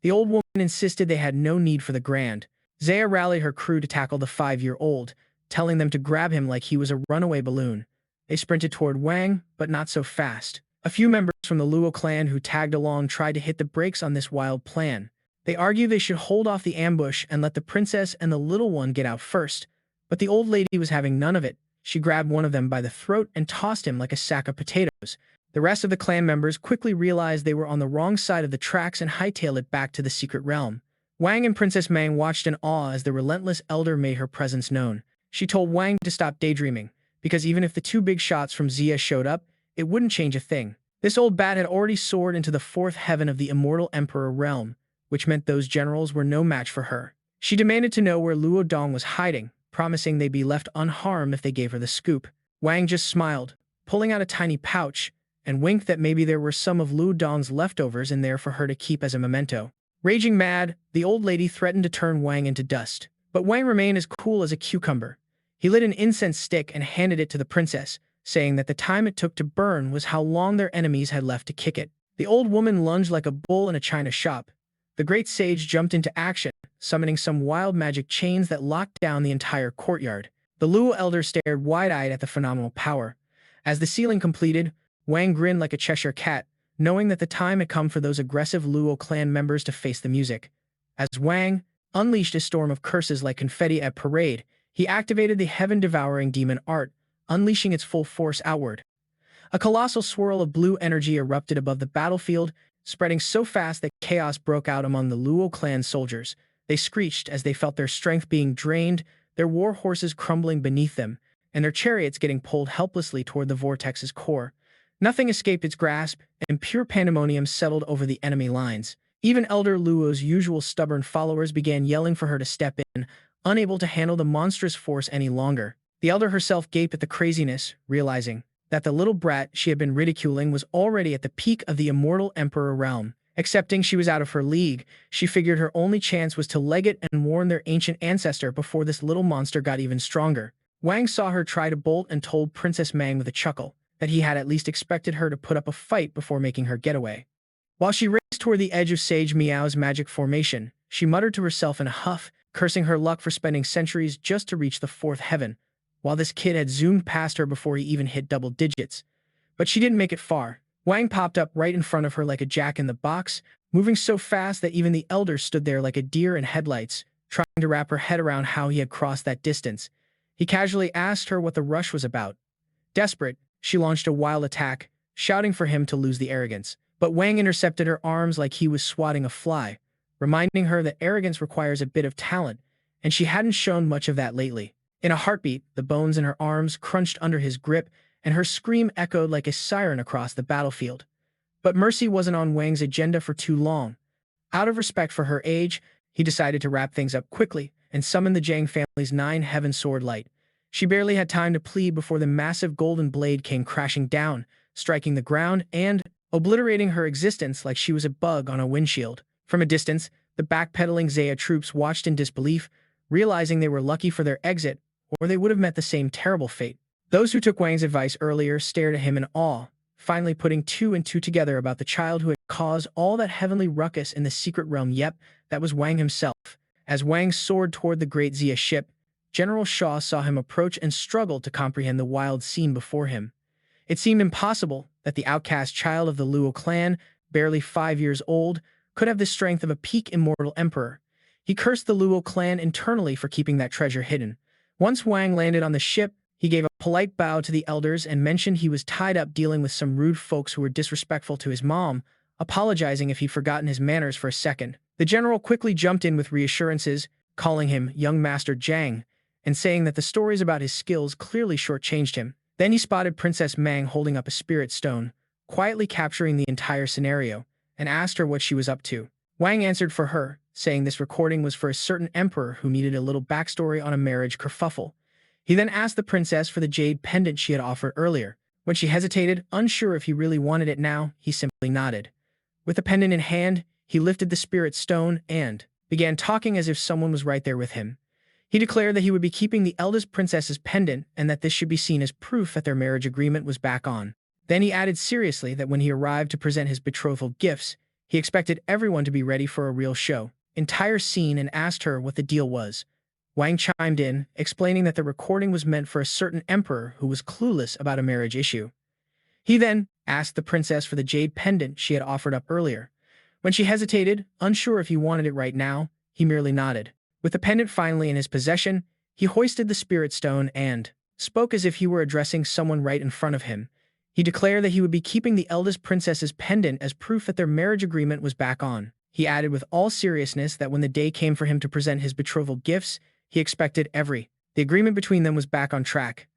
The old woman insisted they had no need for the grand. Zaya rallied her crew to tackle the 5-year-old, telling them to grab him like he was a runaway balloon. They sprinted toward Wang, but not so fast. A few members from the Luo clan who tagged along tried to hit the brakes on this wild plan. They argued they should hold off the ambush and let the princess and the little one get out first. But the old lady was having none of it. She grabbed one of them by the throat and tossed him like a sack of potatoes. The rest of the clan members quickly realized they were on the wrong side of the tracks and hightailed it back to the secret realm. Wang and Princess Mang watched in awe as the relentless elder made her presence known. She told Wang to stop daydreaming, because even if the 2 big shots from Xia showed up, it wouldn't change a thing. This old bat had already soared into the 4th heaven of the immortal emperor realm, which meant those generals were no match for her. She demanded to know where Luo Dong was hiding, promising they'd be left unharmed if they gave her the scoop. Wang just smiled. pulling out a tiny pouch, and winked that maybe there were some of Lu Dong's leftovers in there for her to keep as a memento. Raging mad, the old lady threatened to turn Wang into dust. But Wang remained as cool as a cucumber. He lit an incense stick and handed it to the princess, saying that the time it took to burn was how long their enemies had left to kick it. The old woman lunged like a bull in a china shop. The great sage jumped into action, summoning some wild magic chains that locked down the entire courtyard. The Luo elder stared wide-eyed at the phenomenal power. As the ceiling completed, Wang grinned like a Cheshire cat, knowing that the time had come for those aggressive Luo clan members to face the music. As Wang unleashed a storm of curses like confetti at parade, he activated the heaven-devouring demon art, unleashing its full force outward. A colossal swirl of blue energy erupted above the battlefield, spreading so fast that chaos broke out among the Luo clan soldiers. They screeched as they felt their strength being drained, their war horses crumbling beneath them, and their chariots getting pulled helplessly toward the vortex's core. Nothing escaped its grasp, and pure pandemonium settled over the enemy lines. Even Elder Luo's usual stubborn followers began yelling for her to step in, unable to handle the monstrous force any longer. The elder herself gaped at the craziness, realizing that the little brat she had been ridiculing was already at the peak of the immortal emperor realm. Accepting she was out of her league, she figured her only chance was to leg it and warn their ancient ancestor before this little monster got even stronger. Wang saw her try to bolt and told Princess Mang with a chuckle that he had at least expected her to put up a fight before making her getaway. While she raced toward the edge of Sage Meow's magic formation, she muttered to herself in a huff, cursing her luck for spending centuries just to reach the fourth heaven, while this kid had zoomed past her before he even hit double digits. But she didn't make it far. Wang popped up right in front of her like a jack-in-the-box, moving so fast that even the elder stood there like a deer in headlights, trying to wrap her head around how he had crossed that distance. He casually asked her what the rush was about. Desperate, she launched a wild attack, shouting for him to lose the arrogance. But Wang intercepted her arms like he was swatting a fly, reminding her that arrogance requires a bit of talent, and she hadn't shown much of that lately. In a heartbeat, the bones in her arms crunched under his grip, and her scream echoed like a siren across the battlefield. But mercy wasn't on Wang's agenda for too long. Out of respect for her age, he decided to wrap things up quickly and summon the Zhang family's 9 heaven sword light. She barely had time to plead before the massive golden blade came crashing down, striking the ground and obliterating her existence like she was a bug on a windshield. From a distance, the backpedaling Zaya troops watched in disbelief, realizing they were lucky for their exit, or they would have met the same terrible fate. Those who took Wang's advice earlier stared at him in awe, finally putting 2 and 2 together about the child who had caused all that heavenly ruckus in the secret realm. Yep, that was Wang himself. As Wang soared toward the great Zia ship, General Shaw saw him approach and struggled to comprehend the wild scene before him. It seemed impossible that the outcast child of the Luo clan, barely 5 years old, could have the strength of a peak immortal emperor. He cursed the Luo clan internally for keeping that treasure hidden. Once Wang landed on the ship, he gave a polite bow to the elders and mentioned he was tied up dealing with some rude folks who were disrespectful to his mom, apologizing if he'd forgotten his manners for a second. The general quickly jumped in with reassurances, calling him young Master Zhang, and saying that the stories about his skills clearly shortchanged him. Then he spotted Princess Mang holding up a spirit stone, quietly capturing the entire scenario, and asked her what she was up to. Wang answered for her, saying this recording was for a certain emperor who needed a little backstory on a marriage kerfuffle. He then asked the princess for the jade pendant she had offered earlier. When she hesitated, unsure if he really wanted it now, he simply nodded. With the pendant in hand, he lifted the spirit stone and began talking as if someone was right there with him. He declared that he would be keeping the eldest princess's pendant and that this should be seen as proof that their marriage agreement was back on. Then he added seriously that when he arrived to present his betrothal gifts, he expected everyone to be ready for a real show. Entire scene and asked her what the deal was. Wang chimed in, explaining that the recording was meant for a certain emperor who was clueless about a marriage issue. He then asked the princess for the jade pendant she had offered up earlier. When she hesitated, unsure if he wanted it right now, he merely nodded. With the pendant finally in his possession, he hoisted the spirit stone and spoke as if he were addressing someone right in front of him. He declared that he would be keeping the eldest princess's pendant as proof that their marriage agreement was back on. He added with all seriousness that when the day came for him to present his betrothal gifts, he expected the agreement between them was back on track.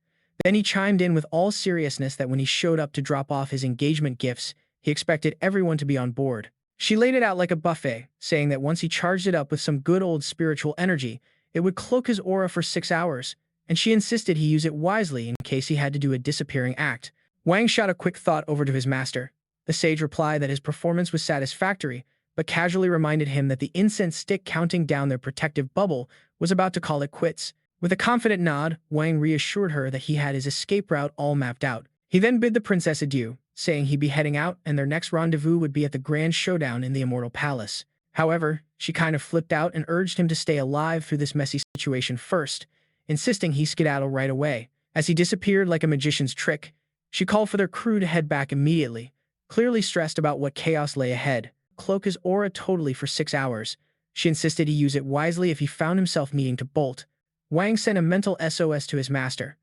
Then he chimed in with all seriousness that when he showed up to drop off his engagement gifts, he expected everyone to be on board. She laid it out like a buffet, saying that once he charged it up with some good old spiritual energy, it would cloak his aura for 6 hours, and she insisted he use it wisely in case he had to do a disappearing act. Wang shot a quick thought over to his master. The sage replied that his performance was satisfactory, but casually reminded him that the incense stick counting down their protective bubble was about to call it quits. With a confident nod, Wang reassured her that he had his escape route all mapped out. He then bid the princess adieu, saying he'd be heading out and their next rendezvous would be at the grand showdown in the Immortal Palace. However, she kind of flipped out and urged him to stay alive through this messy situation first, insisting he skedaddle right away. As he disappeared like a magician's trick, she called for their crew to head back immediately, clearly stressed about what chaos lay ahead. Cloak his aura totally for 6 hours. She insisted he use it wisely if he found himself needing to bolt. Wang sent a mental SOS to his master.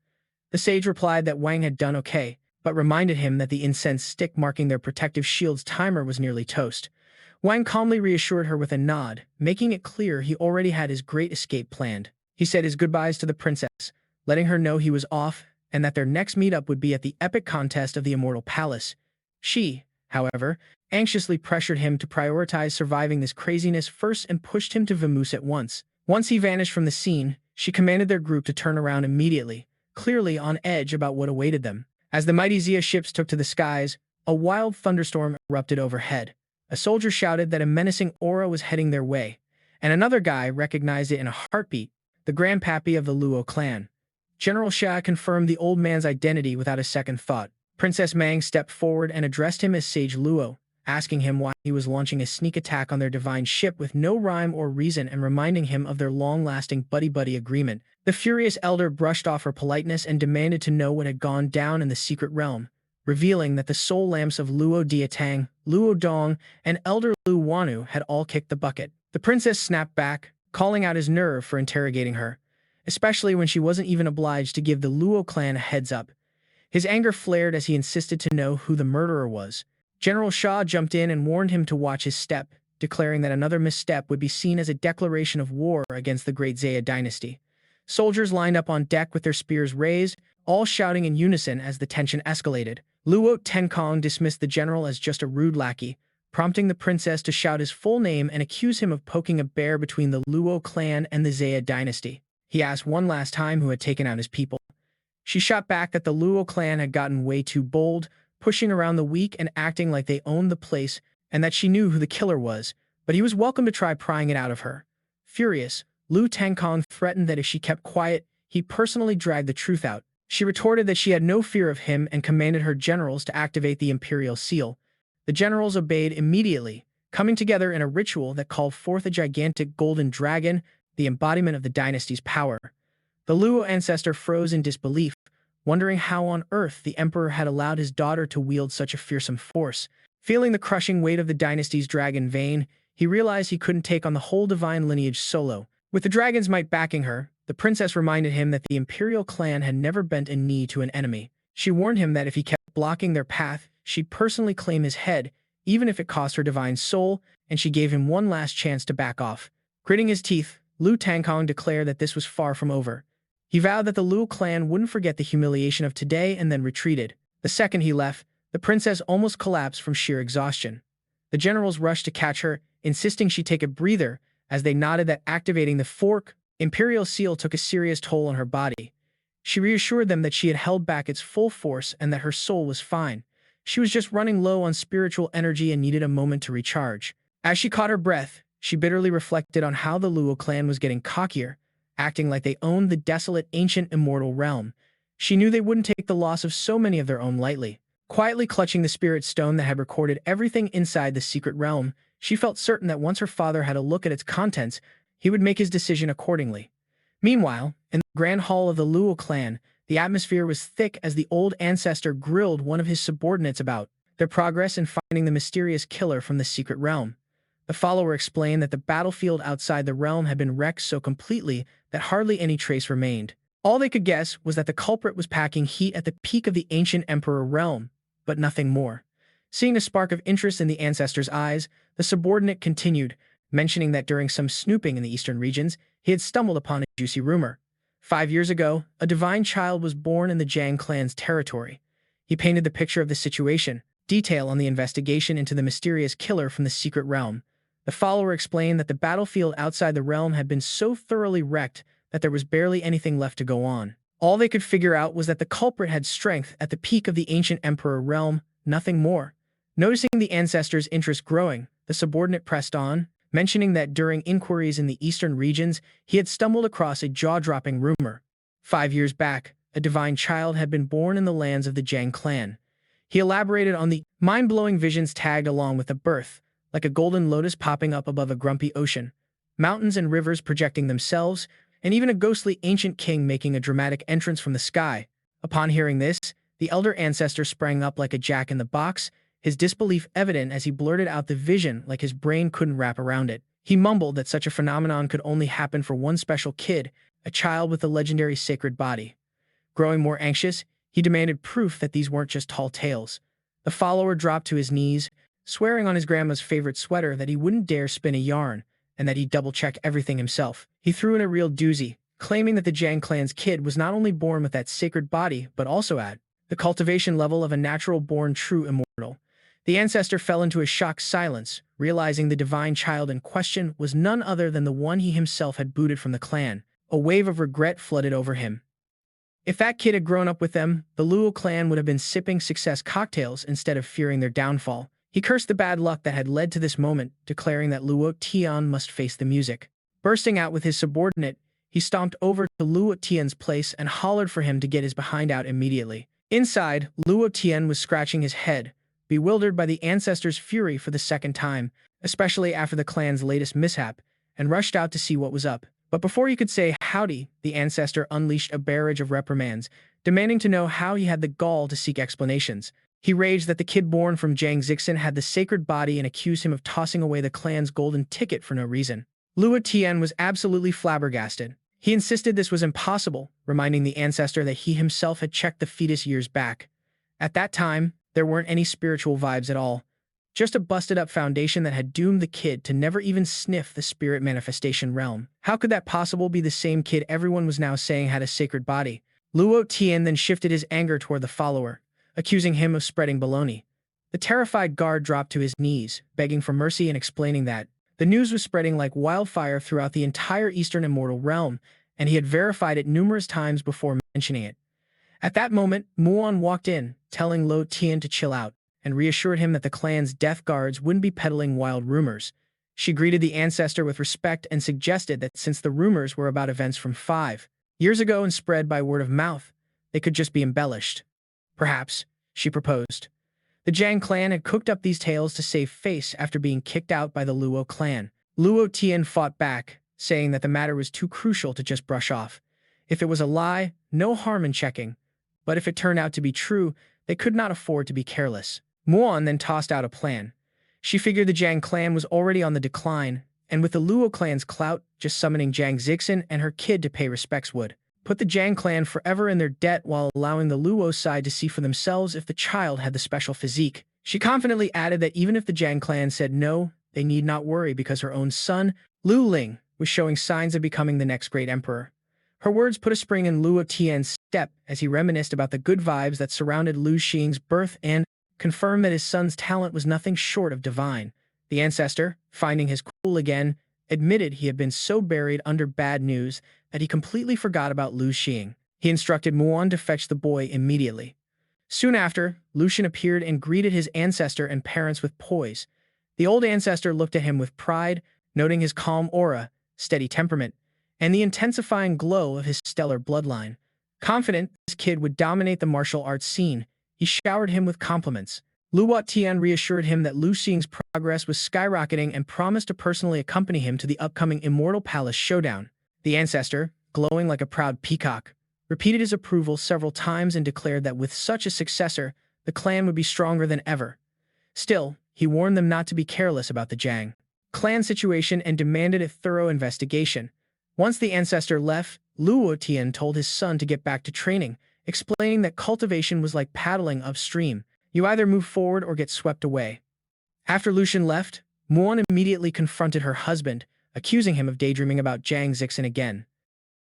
The sage replied that Wang had done okay, but reminded him that the incense stick marking their protective shield's timer was nearly toast. Wang calmly reassured her with a nod, making it clear he already had his great escape planned. He said his goodbyes to the princess, letting her know he was off and that their next meetup would be at the epic contest of the Immortal Palace. She, however, anxiously pressured him to prioritize surviving this craziness first and pushed him to vamoose at once. Once he vanished from the scene, she commanded their group to turn around immediately, clearly on edge about what awaited them. As the mighty Xia ships took to the skies, a wild thunderstorm erupted overhead. A soldier shouted that a menacing aura was heading their way, and another guy recognized it in a heartbeat, the grandpappy of the Luo Clan. General Xia confirmed the old man's identity without a second thought. Princess Mang stepped forward and addressed him as Sage Luo, asking him why he was launching a sneak attack on their divine ship with no rhyme or reason and reminding him of their long-lasting buddy-buddy agreement. The furious elder brushed off her politeness and demanded to know what had gone down in the secret realm, revealing that the soul lamps of Luo Diatang, Luo Dong, and Elder Lu Wanu had all kicked the bucket. The princess snapped back, calling out his nerve for interrogating her, especially when she wasn't even obliged to give the Luo clan a heads up. His anger flared as he insisted to know who the murderer was. General Shah jumped in and warned him to watch his step, declaring that another misstep would be seen as a declaration of war against the great Xia dynasty. Soldiers lined up on deck with their spears raised, all shouting in unison as the tension escalated. Luo Tenkong dismissed the general as just a rude lackey, prompting the princess to shout his full name and accuse him of poking a bear between the Luo clan and the Xia dynasty. He asked one last time who had taken out his people. She shot back that the Luo clan had gotten way too bold, pushing around the weak and acting like they owned the place, and that she knew who the killer was, but he was welcome to try prying it out of her. Furious, Lu Tangkong threatened that if she kept quiet, he'd personally drag the truth out. She retorted that she had no fear of him and commanded her generals to activate the imperial seal. The generals obeyed immediately, coming together in a ritual that called forth a gigantic golden dragon, the embodiment of the dynasty's power. The Luo ancestor froze in disbelief, wondering how on earth the emperor had allowed his daughter to wield such a fearsome force. Feeling the crushing weight of the dynasty's dragon vein, he realized he couldn't take on the whole divine lineage solo. With the dragon's might backing her, the princess reminded him that the imperial clan had never bent a knee to an enemy. She warned him that if he kept blocking their path, she'd personally claim his head, even if it cost her divine soul, and she gave him one last chance to back off. Gritting his teeth, Lu Tangkong declared that this was far from over. He vowed that the Luo clan wouldn't forget the humiliation of today and then retreated. The second he left, the princess almost collapsed from sheer exhaustion. The generals rushed to catch her, insisting she take a breather, as they noted that activating the fork imperial seal took a serious toll on her body. She reassured them that she had held back its full force and that her soul was fine. She was just running low on spiritual energy and needed a moment to recharge. As she caught her breath, she bitterly reflected on how the Luo clan was getting cockier, acting like they owned the desolate ancient immortal realm. She knew they wouldn't take the loss of so many of their own lightly. Quietly clutching the spirit stone that had recorded everything inside the secret realm, she felt certain that once her father had a look at its contents, he would make his decision accordingly. Meanwhile, in the grand hall of the Luo clan, the atmosphere was thick as the old ancestor grilled one of his subordinates about their progress in finding the mysterious killer from the secret realm. The follower explained that the battlefield outside the realm had been wrecked so completely that hardly any trace remained. All they could guess was that the culprit was packing heat at the peak of the ancient emperor realm, but nothing more. Seeing a spark of interest in the ancestor's eyes, the subordinate continued, mentioning that during some snooping in the eastern regions, he had stumbled upon a juicy rumor. 5 years ago, a divine child was born in the Jiang clan's territory. He painted the picture of the situation, detail on the investigation into the mysterious killer from the secret realm. The follower explained that the battlefield outside the realm had been so thoroughly wrecked that there was barely anything left to go on. All they could figure out was that the culprit had strength at the peak of the ancient emperor realm, nothing more. Noticing the ancestor's interest growing, the subordinate pressed on, mentioning that during inquiries in the eastern regions, he had stumbled across a jaw-dropping rumor. 5 years back, a divine child had been born in the lands of the Jiang clan. He elaborated on the mind-blowing visions tagged along with the birth, like a golden lotus popping up above a grumpy ocean, mountains and rivers projecting themselves, and even a ghostly ancient king making a dramatic entrance from the sky. Upon hearing this, the elder ancestor sprang up like a jack-in-the-box, his disbelief evident as he blurted out the vision like his brain couldn't wrap around it. He mumbled that such a phenomenon could only happen for one special kid, a child with the legendary sacred body. Growing more anxious, he demanded proof that these weren't just tall tales. The follower dropped to his knees, swearing on his grandma's favorite sweater that he wouldn't dare spin a yarn, and that he'd double-check everything himself. He threw in a real doozy, claiming that the Jiang clan's kid was not only born with that sacred body, but also at the cultivation level of a natural-born true immortal. The ancestor fell into a shocked silence, realizing the divine child in question was none other than the one he himself had booted from the clan. A wave of regret flooded over him. If that kid had grown up with them, the Luo clan would have been sipping success cocktails instead of fearing their downfall. He cursed the bad luck that had led to this moment, declaring that Luo Tian must face the music. Bursting out with his subordinate, he stomped over to Luo Tian's place and hollered for him to get his behind out immediately. Inside, Luo Tian was scratching his head, bewildered by the ancestor's fury for the second time, especially after the clan's latest mishap, and rushed out to see what was up. But before he could say howdy, the ancestor unleashed a barrage of reprimands, demanding to know how he had the gall to seek explanations. He raged that the kid born from Jiang Zixin had the sacred body and accused him of tossing away the clan's golden ticket for no reason. Luo Tian was absolutely flabbergasted. He insisted this was impossible, reminding the ancestor that he himself had checked the fetus years back. At that time, there weren't any spiritual vibes at all, just a busted-up foundation that had doomed the kid to never even sniff the spirit manifestation realm. How could that possibly be the same kid everyone was now saying had a sacred body? Luo Tian then shifted his anger toward the follower, accusing him of spreading baloney. The terrified guard dropped to his knees, begging for mercy and explaining that the news was spreading like wildfire throughout the entire Eastern Immortal realm, and he had verified it numerous times before mentioning it. At that moment, Muon walked in, telling Luo Tian to chill out, and reassured him that the clan's death guards wouldn't be peddling wild rumors. She greeted the ancestor with respect and suggested that since the rumors were about events from 5 years ago and spread by word of mouth, they could just be embellished. Perhaps, she proposed. The Jiang clan had cooked up these tales to save face after being kicked out by the Luo clan. Luo Tian fought back, saying that the matter was too crucial to just brush off. If it was a lie, no harm in checking. But if it turned out to be true, they could not afford to be careless. Muon then tossed out a plan. She figured the Jiang clan was already on the decline, and with the Luo clan's clout, just summoning Jiang Zixin and her kid to pay respects would put the Jiang clan forever in their debt while allowing the Luo side to see for themselves if the child had the special physique. She confidently added that even if the Jiang clan said no, they need not worry because her own son, Lu Ling, was showing signs of becoming the next great emperor. Her words put a spring in Luo Tian's step as he reminisced about the good vibes that surrounded Lu Xing's birth and confirmed that his son's talent was nothing short of divine. The ancestor, finding his cool again, admitted he had been so buried under bad news that he completely forgot about Lu Xing. He instructed Muon to fetch the boy immediately. Soon after, Lucian appeared and greeted his ancestor and parents with poise. The old ancestor looked at him with pride, noting his calm aura, steady temperament, and the intensifying glow of his stellar bloodline. Confident this kid would dominate the martial arts scene, he showered him with compliments. Luo Tian reassured him that Lu Xing's progress was skyrocketing and promised to personally accompany him to the upcoming Immortal Palace showdown. The ancestor, glowing like a proud peacock, repeated his approval several times and declared that with such a successor, the clan would be stronger than ever. Still, he warned them not to be careless about the Jiang clan situation and demanded a thorough investigation. Once the ancestor left, Luo Tian told his son to get back to training, explaining that cultivation was like paddling upstream. You either move forward or get swept away. After Lucian left, Muon immediately confronted her husband, accusing him of daydreaming about Jiang Zixin again.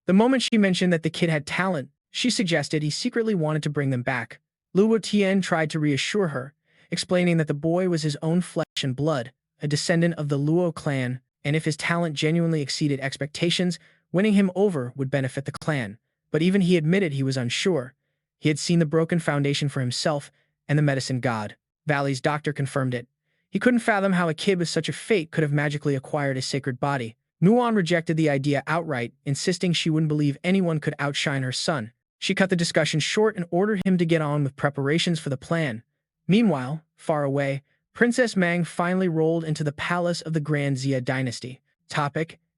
The moment she mentioned that the kid had talent, she suggested he secretly wanted to bring them back. Luo Tian tried to reassure her, explaining that the boy was his own flesh and blood, a descendant of the Luo clan, and if his talent genuinely exceeded expectations, winning him over would benefit the clan. but even he admitted he was unsure. He had seen the broken foundation for himself and the medicine god. Valley's doctor confirmed it. He couldn't fathom how a kid with such a fate could have magically acquired a sacred body. Muon rejected the idea outright, insisting she wouldn't believe anyone could outshine her son. She cut the discussion short and ordered him to get on with preparations for the plan. Meanwhile, far away, Princess Mang finally rolled into the palace of the Grand Xia dynasty,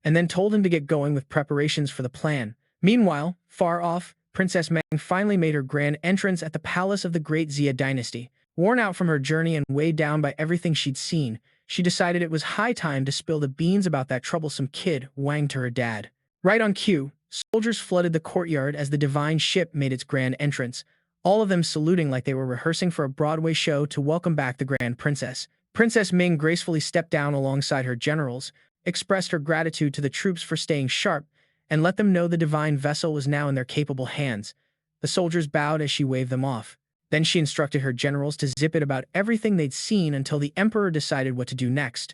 and then told him to get going with preparations for the plan. Meanwhile, far off, Princess Mang finally made her grand entrance at the palace of the Great Xia dynasty. Worn out from her journey and weighed down by everything she'd seen, she decided it was high time to spill the beans about that troublesome kid Wang to her dad. Right on cue, soldiers flooded the courtyard as the divine ship made its grand entrance, all of them saluting like they were rehearsing for a Broadway show to welcome back the Grand Princess. Princess Ming gracefully stepped down alongside her generals, expressed her gratitude to the troops for staying sharp, and let them know the divine vessel was now in their capable hands. The soldiers bowed as she waved them off. Then she instructed her generals to zip it about everything they'd seen until the emperor decided what to do next.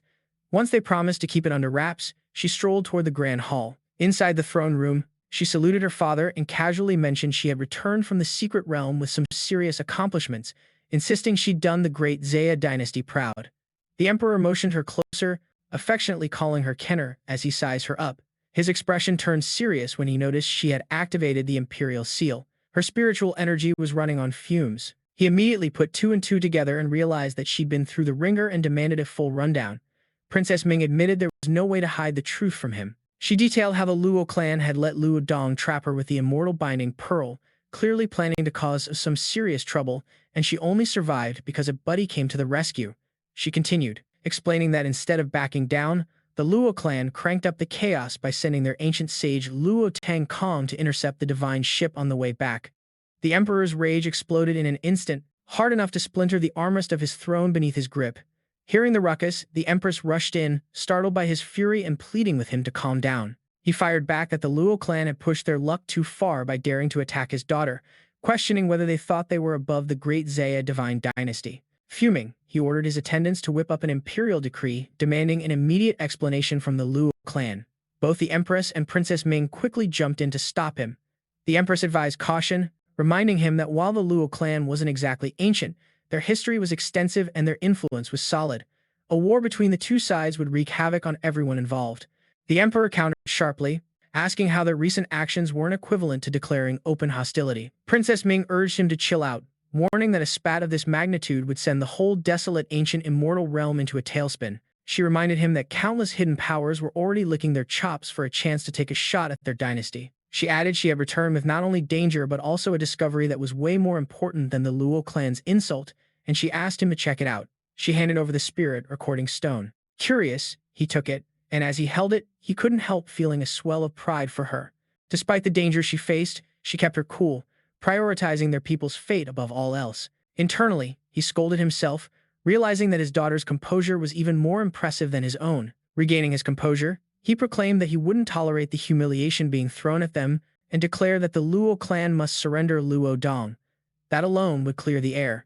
Once they promised to keep it under wraps, she strolled toward the grand hall. Inside the throne room, she saluted her father and casually mentioned she had returned from the secret realm with some serious accomplishments, insisting she'd done the great Xia dynasty proud. The emperor motioned her closer, affectionately calling her Kenner as he sized her up. His expression turned serious when he noticed she had activated the imperial seal. Her spiritual energy was running on fumes. He immediately put two and two together and realized that she'd been through the ringer and demanded a full rundown. Princess Ming admitted there was no way to hide the truth from him. She detailed how the Luo clan had let Luo Dong trap her with the immortal binding pearl, clearly planning to cause some serious trouble, and she only survived because a buddy came to the rescue. She continued, explaining that instead of backing down, the Luo clan cranked up the chaos by sending their ancient sage Luo Tang Kong to intercept the divine ship on the way back. The emperor's rage exploded in an instant, hard enough to splinter the armrest of his throne beneath his grip. Hearing the ruckus, the empress rushed in, startled by his fury and pleading with him to calm down. He fired back that the Luo clan had pushed their luck too far by daring to attack his daughter, questioning whether they thought they were above the great Xia divine dynasty. Fuming, he ordered his attendants to whip up an imperial decree demanding an immediate explanation from the Luo clan. Both the empress and Princess Ming quickly jumped in to stop him. The empress advised caution, reminding him that while the Luo clan wasn't exactly ancient, their history was extensive and their influence was solid. A war between the two sides would wreak havoc on everyone involved. The emperor countered sharply, asking how their recent actions weren't equivalent to declaring open hostility. Princess Ming urged him to chill out, warning that a spat of this magnitude would send the whole desolate ancient immortal realm into a tailspin. She reminded him that countless hidden powers were already licking their chops for a chance to take a shot at their dynasty. She added she had returned with not only danger but also a discovery that was way more important than the Luo clan's insult, and she asked him to check it out. She handed over the spirit recording stone. Curious, he took it, and as he held it, he couldn't help feeling a swell of pride for her. Despite the danger she faced, she kept her cool, prioritizing their people's fate above all else. Internally, he scolded himself, realizing that his daughter's composure was even more impressive than his own. Regaining his composure, he proclaimed that he wouldn't tolerate the humiliation being thrown at them and declared that the Luo clan must surrender Luo Dong. That alone would clear the air.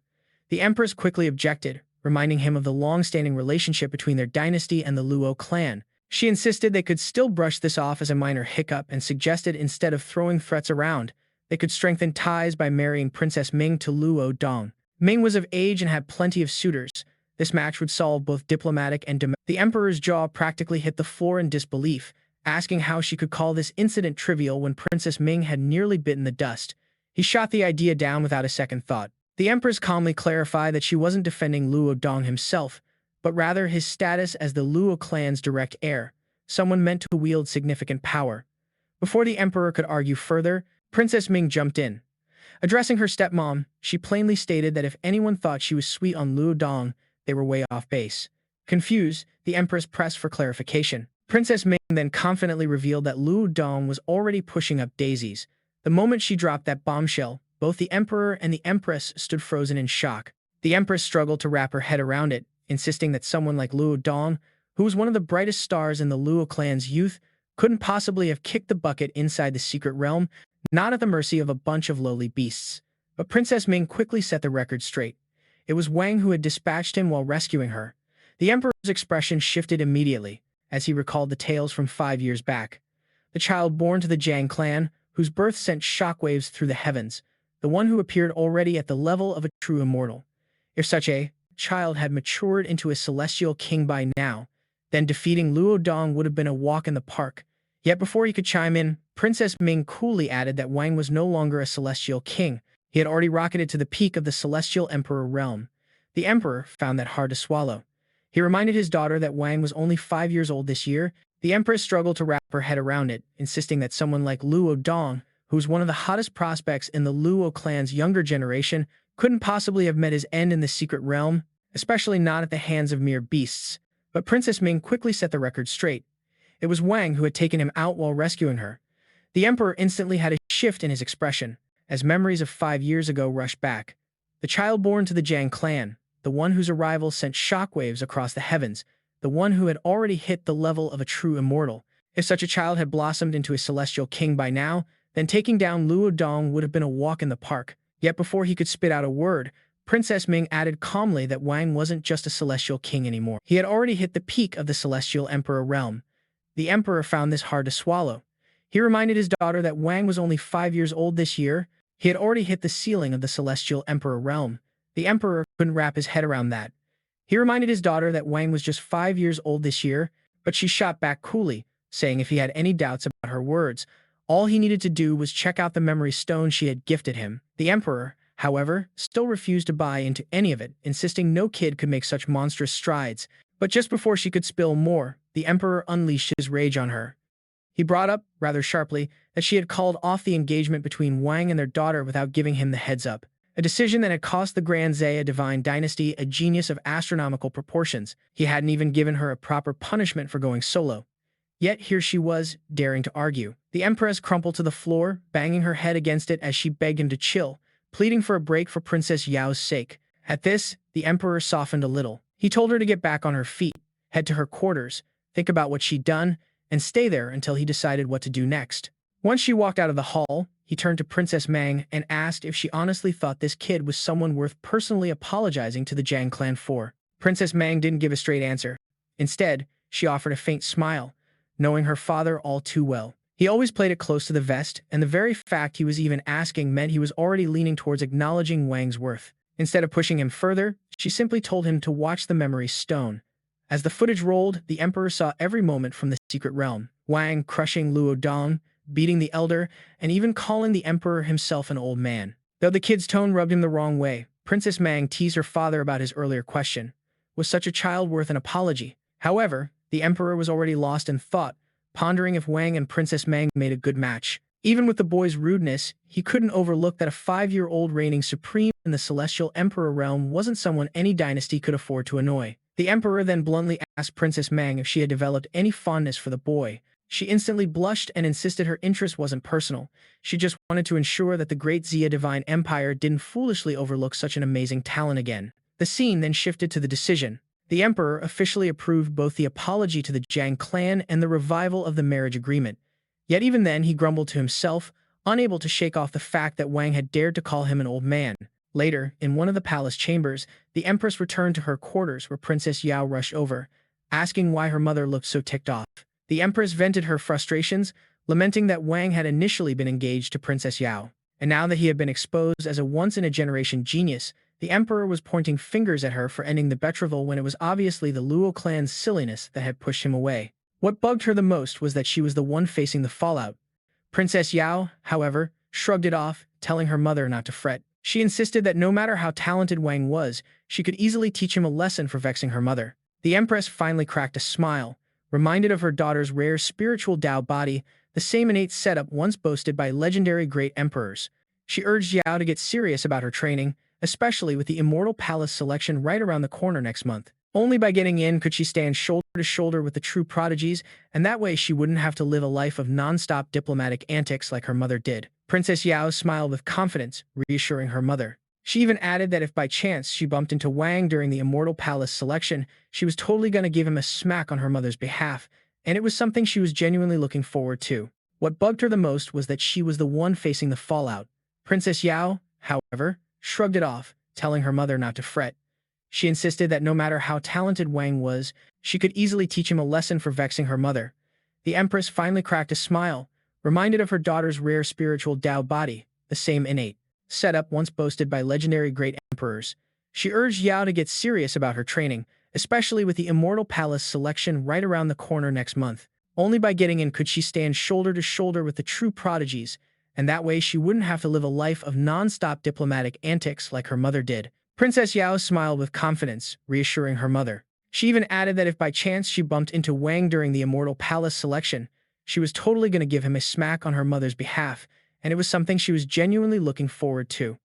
The empress quickly objected, reminding him of the long-standing relationship between their dynasty and the Luo clan. She insisted they could still brush this off as a minor hiccup and suggested instead of throwing threats around, they could strengthen ties by marrying Princess Ming to Luo Dong. Ming was of age and had plenty of suitors. This match would solve both diplomatic and domestic. The emperor's jaw practically hit the floor in disbelief, asking how she could call this incident trivial when Princess Ming had nearly bitten the dust. He shot the idea down without a second thought. The empress calmly clarified that she wasn't defending Luo Dong himself, but rather his status as the Luo clan's direct heir, someone meant to wield significant power. Before the emperor could argue further, Princess Ming jumped in. Addressing her stepmom, she plainly stated that if anyone thought she was sweet on Luo Dong, they were way off base. Confused, the empress pressed for clarification. Princess Ming then confidently revealed that Luo Dong was already pushing up daisies. The moment she dropped that bombshell, both the emperor and the empress stood frozen in shock. The empress struggled to wrap her head around it, insisting that someone like Luo Dong, who was one of the brightest stars in the Luo clan's youth, couldn't possibly have kicked the bucket inside the secret realm, not at the mercy of a bunch of lowly beasts. But Princess Ming quickly set the record straight. It was Wang who had dispatched him while rescuing her. The emperor's expression shifted immediately, as he recalled the tales from 5 years back. The child born to the Jiang clan, whose birth sent shockwaves through the heavens, the one who appeared already at the level of a true immortal. If such a child had matured into a celestial king by now, then defeating Luo Dong would have been a walk in the park. Yet before he could chime in, Princess Ming coolly added that Wang was no longer a celestial king. He had already rocketed to the peak of the celestial emperor realm. The emperor found that hard to swallow. He reminded his daughter that Wang was only 5 years old this year. The empress struggled to wrap her head around it, insisting that someone like Luo Dong, who was one of the hottest prospects in the Luo clan's younger generation, couldn't possibly have met his end in the secret realm, especially not at the hands of mere beasts. But Princess Ming quickly set the record straight. It was Wang who had taken him out while rescuing her. The emperor instantly had a shift in his expression, as memories of 5 years ago rushed back. The child born to the Jiang clan, the one whose arrival sent shockwaves across the heavens, the one who had already hit the level of a true immortal. If such a child had blossomed into a celestial king by now, then taking down Luo Dong would have been a walk in the park. Yet before he could spit out a word, Princess Ming added calmly that Wang wasn't just a celestial king anymore. He had already hit the peak of the celestial emperor realm. The emperor found this hard to swallow. He reminded his daughter that Wang was only 5 years old this year. He had already hit the ceiling of the celestial emperor realm. The emperor couldn't wrap his head around that. He reminded his daughter that Wang was just 5 years old this year, but she shot back coolly, saying if he had any doubts about her words, all he needed to do was check out the memory stone she had gifted him. The emperor, however, still refused to buy into any of it, insisting no kid could make such monstrous strides. But just before she could spill more, the emperor unleashed his rage on her. He brought up, rather sharply, that she had called off the engagement between Wang and their daughter without giving him the heads up, a decision that had cost the Grand Zaya divine dynasty a genius of astronomical proportions. He hadn't even given her a proper punishment for going solo. Yet here she was, daring to argue. The empress crumpled to the floor, banging her head against it as she begged him to chill, pleading for a break for Princess Yao's sake. At this, the emperor softened a little. He told her to get back on her feet, head to her quarters, think about what she'd done, and stay there until he decided what to do next. Once she walked out of the hall, he turned to Princess Ming and asked if she honestly thought this kid was someone worth personally apologizing to the Jiang clan for. Princess Ming didn't give a straight answer. Instead, she offered a faint smile, knowing her father all too well. He always played it close to the vest, and the very fact he was even asking meant he was already leaning towards acknowledging Wang's worth. Instead of pushing him further, she simply told him to watch the memory stone. As the footage rolled, the emperor saw every moment from the secret realm. Wang crushing Luo Dong, beating the elder, and even calling the emperor himself an old man. Though the kid's tone rubbed him the wrong way, Princess Ming teased her father about his earlier question. Was such a child worth an apology? However, the emperor was already lost in thought, pondering if Wang and Princess Ming made a good match. Even with the boy's rudeness, he couldn't overlook that a 5-year-old reigning supreme in the celestial emperor realm wasn't someone any dynasty could afford to annoy. The emperor then bluntly asked Princess Ming if she had developed any fondness for the boy. She instantly blushed and insisted her interest wasn't personal. She just wanted to ensure that the great Zia Divine Empire didn't foolishly overlook such an amazing talent again. The scene then shifted to the decision. The emperor officially approved both the apology to the Jiang clan and the revival of the marriage agreement. Yet even then he grumbled to himself, unable to shake off the fact that Wang had dared to call him an old man. Later, in one of the palace chambers, the empress returned to her quarters where Princess Yao rushed over, asking why her mother looked so ticked off. The empress vented her frustrations, lamenting that Wang had initially been engaged to Princess Yao. And now that he had been exposed as a once-in-a-generation genius, the emperor was pointing fingers at her for ending the betrothal when it was obviously the Luo clan's silliness that had pushed him away. What bugged her the most was that she was the one facing the fallout. Princess Yao, however, shrugged it off, telling her mother not to fret. She insisted that no matter how talented Wang was, she could easily teach him a lesson for vexing her mother. The empress finally cracked a smile, reminded of her daughter's rare spiritual Dao body, the same innate setup once boasted by legendary great emperors. She urged Yao to get serious about her training, especially with the Immortal Palace selection right around the corner next month. Only by getting in could she stand shoulder to shoulder with the true prodigies, and that way she wouldn't have to live a life of non-stop diplomatic antics like her mother did. Princess Yao smiled with confidence, reassuring her mother. She even added that if by chance she bumped into Wang during the Immortal Palace selection, she was totally going to give him a smack on her mother's behalf, and it was something she was genuinely looking forward to. What bugged her the most was that she was the one facing the fallout. Princess Yao, however, shrugged it off, telling her mother not to fret. She insisted that no matter how talented Wang was, she could easily teach him a lesson for vexing her mother. The empress finally cracked a smile, reminded of her daughter's rare spiritual Tao body, the same innate setup once boasted by legendary great emperors. She urged Yao to get serious about her training, especially with the Immortal Palace selection right around the corner next month. Only by getting in could she stand shoulder to shoulder with the true prodigies, and that way she wouldn't have to live a life of non-stop diplomatic antics like her mother did. Princess Yao smiled with confidence, reassuring her mother. She even added that if by chance she bumped into Wang during the Immortal Palace selection, she was totally going to give him a smack on her mother's behalf, and it was something she was genuinely looking forward to.